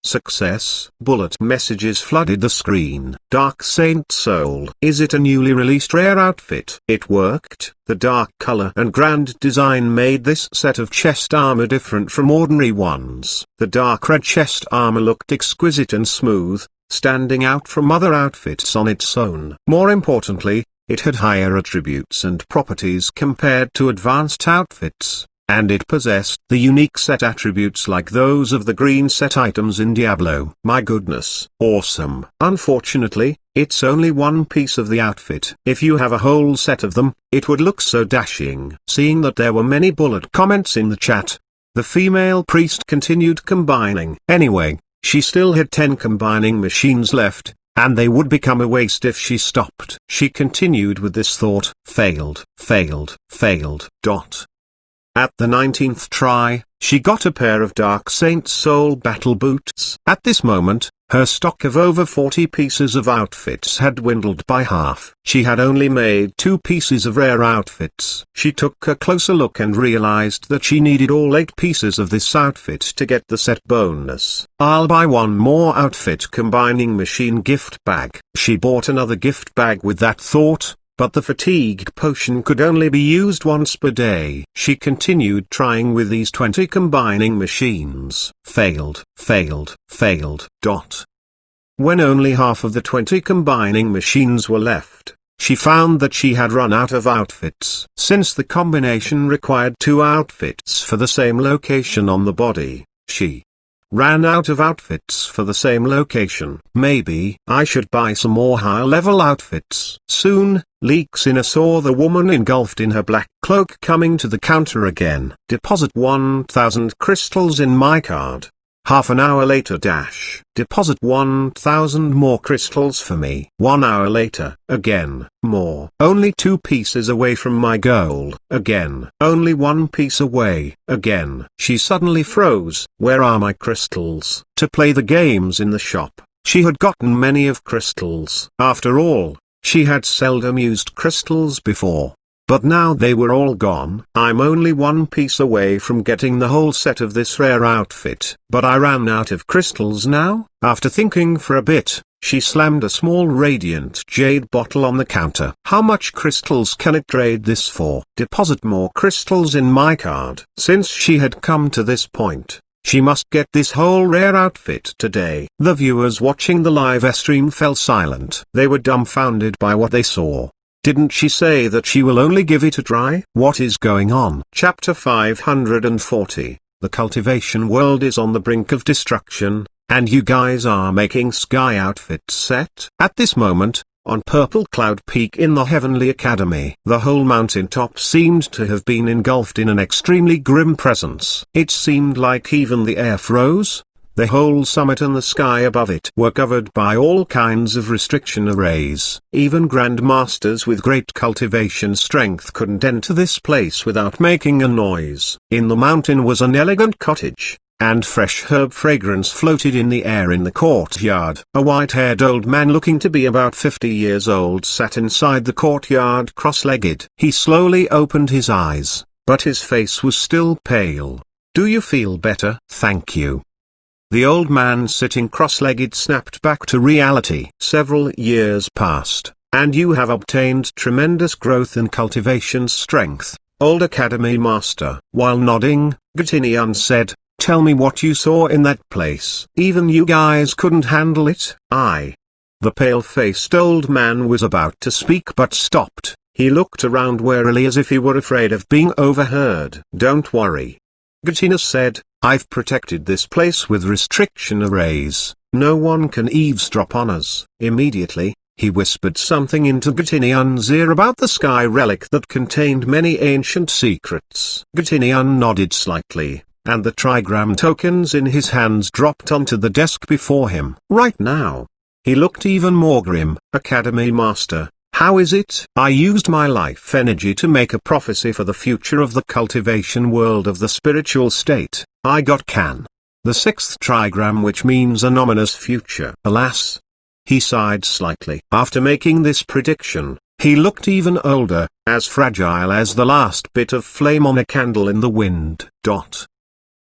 Success! Bullet messages flooded the screen. Dark Saint Soul. Is it a newly released rare outfit? It worked. The dark color and grand design made this set of chest armor different from ordinary ones. The dark red chest armor looked exquisite and smooth, standing out from other outfits on its own. More importantly, it had higher attributes and properties compared to advanced outfits. And it possessed the unique set attributes like those of the green set items in Diablo. My goodness, awesome. Unfortunately, it's only one piece of the outfit. If you have a whole set of them, it would look so dashing. Seeing that there were many bullet comments in the chat, the female priest continued combining. Anyway, she still had 10 combining machines left, and they would become a waste if she stopped. She continued with this thought. Failed, failed, failed. At the 19th try, she got a pair of Dark Saint Soul battle boots. At this moment, her stock of over 40 pieces of outfits had dwindled by half. She had only made 2 pieces of rare outfits. She took a closer look and realized that she needed all 8 pieces of this outfit to get the set bonus. I'll buy one more outfit combining machine gift bag. She bought another gift bag with that thought. But the fatigue potion could only be used once per day. She continued trying with these 20 combining machines. Failed, failed, failed. When only half of the 20 combining machines were left, she found that she had run out of outfits. Since the combination required 2 outfits for the same location on the body, she ran out of outfits for the same location. Maybe I should buy some more high-level outfits. Soon, Leaksina saw the woman engulfed in her black cloak coming to the counter again. Deposit 1,000 crystals in my card. Half an hour later deposit 1,000 more crystals for me. 1 hour later, again, more. Only 2 pieces away from my goal. Again. Only 1 piece away. Again. She suddenly froze. Where are my crystals? To play the games in the shop, she had gotten many of crystals. After all, she had seldom used crystals before. But now they were all gone. I'm only 1 piece away from getting the whole set of this rare outfit. But I ran out of crystals now. After thinking for a bit, she slammed a small radiant jade bottle on the counter. How much crystals can it trade this for? Deposit more crystals in my card. Since she had come to this point, she must get this whole rare outfit today. The viewers watching the live stream fell silent. They were dumbfounded by what they saw. Didn't she say that she will only give it a try? What is going on? Chapter 540. The cultivation world is on the brink of destruction, and you guys are making sky outfits set. At this moment, on Purple Cloud Peak in the Heavenly Academy, the whole mountaintop seemed to have been engulfed in an extremely grim presence. It seemed like even the air froze. The whole summit and the sky above it were covered by all kinds of restriction arrays. Even grandmasters with great cultivation strength couldn't enter this place without making a noise. In the mountain was an elegant cottage, and fresh herb fragrance floated in the air in the courtyard. A white-haired old man looking to be about 50 years old sat inside the courtyard cross-legged. He slowly opened his eyes, but his face was still pale. "Do you feel better?" "Thank you. The old man sitting cross-legged snapped back to reality. Several years passed, and you have obtained tremendous growth in cultivation strength, old Academy Master. While nodding, Xuanhuan said, "Tell me what you saw in that place. Even you guys couldn't handle it." The pale-faced old man was about to speak but stopped. He looked around warily as if he were afraid of being overheard. "Don't worry," Xuanhuan said, "I've protected this place with restriction arrays. No one can eavesdrop on us." Immediately, he whispered something into Xuanhuan's ear about the sky relic that contained many ancient secrets. Xuanhuan nodded slightly, and the trigram tokens in his hands dropped onto the desk before him. Right now, he looked even more grim. "Academy Master, how is it? I used my life energy to make a prophecy for the future of the cultivation world of the spiritual state. I got the sixth trigram, which means an ominous future." Alas! He sighed slightly. After making this prediction, he looked even older, as fragile as the last bit of flame on a candle in the wind.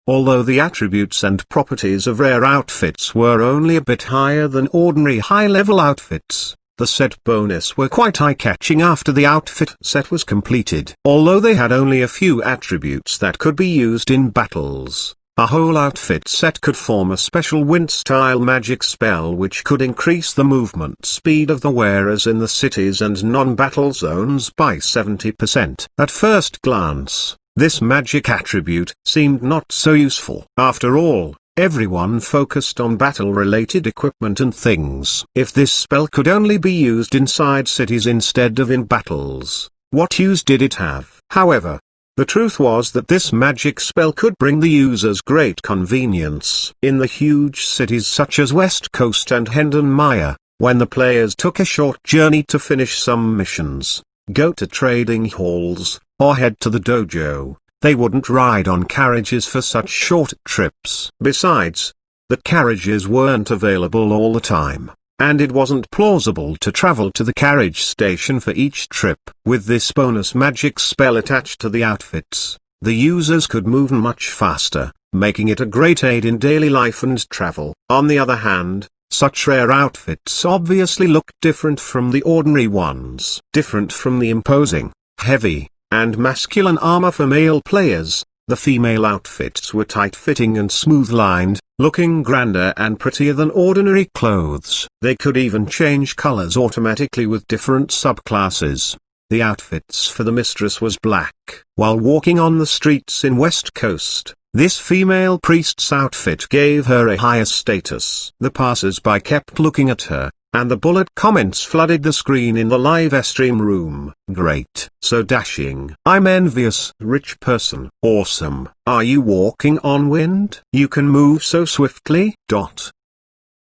Although the attributes and properties of rare outfits were only a bit higher than ordinary high-level outfits, the set bonus were quite eye-catching after the outfit set was completed. Although they had only a few attributes that could be used in battles, a whole outfit set could form a special wind-style magic spell which could increase the movement speed of the wearers in the cities and non-battle zones by 70%. At first glance, this magic attribute seemed not so useful. After all, everyone focused on battle-related equipment and things. If this spell could only be used inside cities instead of in battles, what use did it have? However, the truth was that this magic spell could bring the users great convenience. In the huge cities such as West Coast and Hendon Maya, when the players took a short journey to finish some missions, go to trading halls, or head to the dojo, they wouldn't ride on carriages for such short trips. Besides, the carriages weren't available all the time, and it wasn't plausible to travel to the carriage station for each trip. With this bonus magic spell attached to the outfits, the users could move much faster, making it a great aid in daily life and travel. On the other hand, such rare outfits obviously looked different from the ordinary ones. Different from the imposing, heavy, and masculine armor for male players, the female outfits were tight-fitting and smooth-lined, looking grander and prettier than ordinary clothes. They could even change colors automatically with different subclasses. The outfits for the mistress was black. While walking on the streets in West Coast, this female priest's outfit gave her a higher status. The passers-by kept looking at her, and the bullet comments flooded the screen in the live stream room. "Great. So dashing. I'm envious. Rich person. Awesome. Are you walking on wind? You can move so swiftly."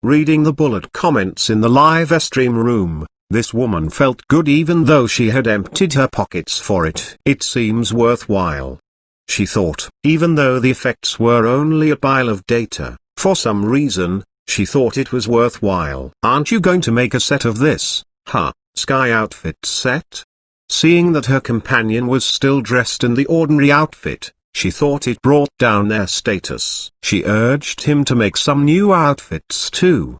Reading the bullet comments in the live stream room, this woman felt good even though she had emptied her pockets for it. "It seems worthwhile," she thought. Even though the effects were only a pile of data, for some reason, she thought it was worthwhile. "Aren't you going to make a set of this, sky outfit set?" Seeing that her companion was still dressed in the ordinary outfit, she thought it brought down their status. She urged him to make some new outfits too.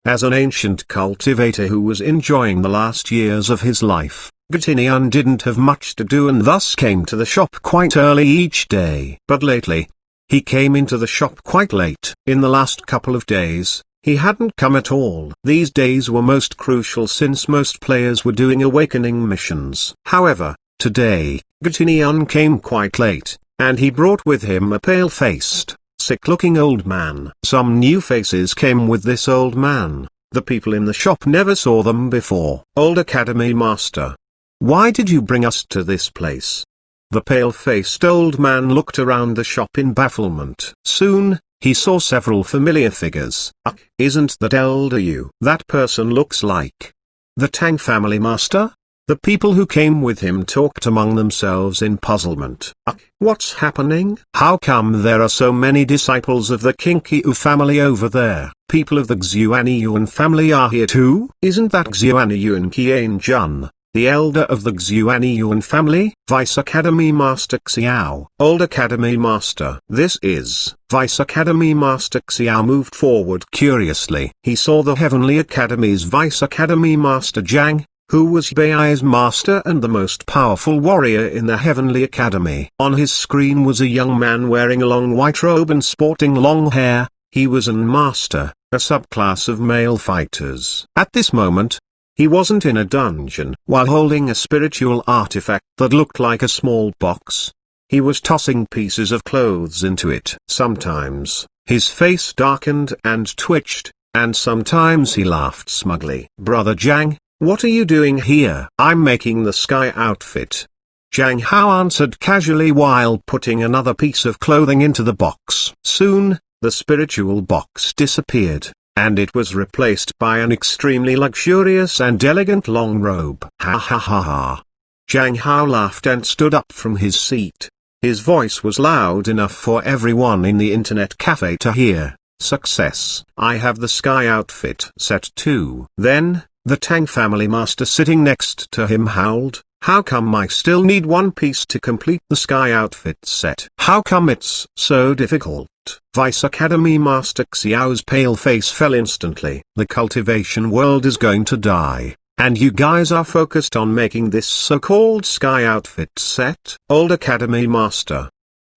As an ancient cultivator who was enjoying the last years of his life, Xuanhuan didn't have much to do and thus came to the shop quite early each day. But lately, he came into the shop quite late. In the last couple of days, he hadn't come at all. These days were most crucial since most players were doing awakening missions. However, today, Xuanhuan came quite late, and he brought with him a pale-faced, sick-looking old man. Some new faces came with this old man. The people in the shop never saw them before. "Old Academy Master, why did you bring us to this place?" The pale-faced old man looked around the shop in bafflement. Soon, he saw several familiar figures. Isn't that elder you? That person looks like the Tang family master? The people who came with him talked among themselves in puzzlement. What's happening? How come there are so many disciples of the Qinkyu family over there? People of the Xuanhuan family are here too? Isn't that Xuanhuan Qian Jun? the elder of the Xuanhuan family. Vice Academy Master Xiao. Old Academy Master. This is. Vice Academy Master Xiao moved forward curiously. He saw the Heavenly Academy's Vice Academy Master Zhang, who was Bai's master and the most powerful warrior in the Heavenly Academy. On his screen was a young man wearing a long white robe and sporting long hair. He was an master, a subclass of male fighters. At this moment, he wasn't in a dungeon. While holding a spiritual artifact that looked like a small box, he was tossing pieces of clothes into it. Sometimes, his face darkened and twitched, and sometimes he laughed smugly. Brother Zhang, what are you doing here? I'm making the sky outfit. Zhang Hao answered casually while putting another piece of clothing into the box. Soon, the spiritual box disappeared, and it was replaced by an extremely luxurious and elegant long robe. Ha ha ha ha. Zhang Hao laughed and stood up from his seat. His voice was loud enough for everyone in the internet cafe to hear. Success. I have the sky outfit set too. Then, the Tang family master sitting next to him howled, how come I still need one piece to complete the sky outfit set? How come it's so difficult? Vice Academy Master Xiao's pale face fell instantly. The cultivation world is going to die, and you guys are focused on making this so-called sky outfit set? Old Academy Master.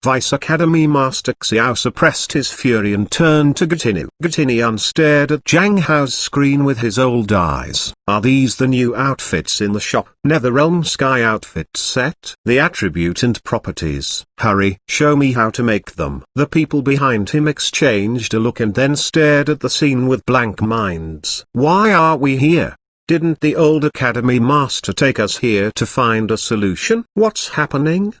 Vice Academy Master Xiao suppressed his fury and turned to Gatinu. Gatinian stared at Zhang Hao's screen with his old eyes. Are these the new outfits in the shop? Netherrealm Sky Outfit Set? The attribute and properties. Hurry, show me how to make them. The people behind him exchanged a look and then stared at the scene with blank minds. Why are we here? Didn't the old Academy Master take us here to find a solution? What's happening?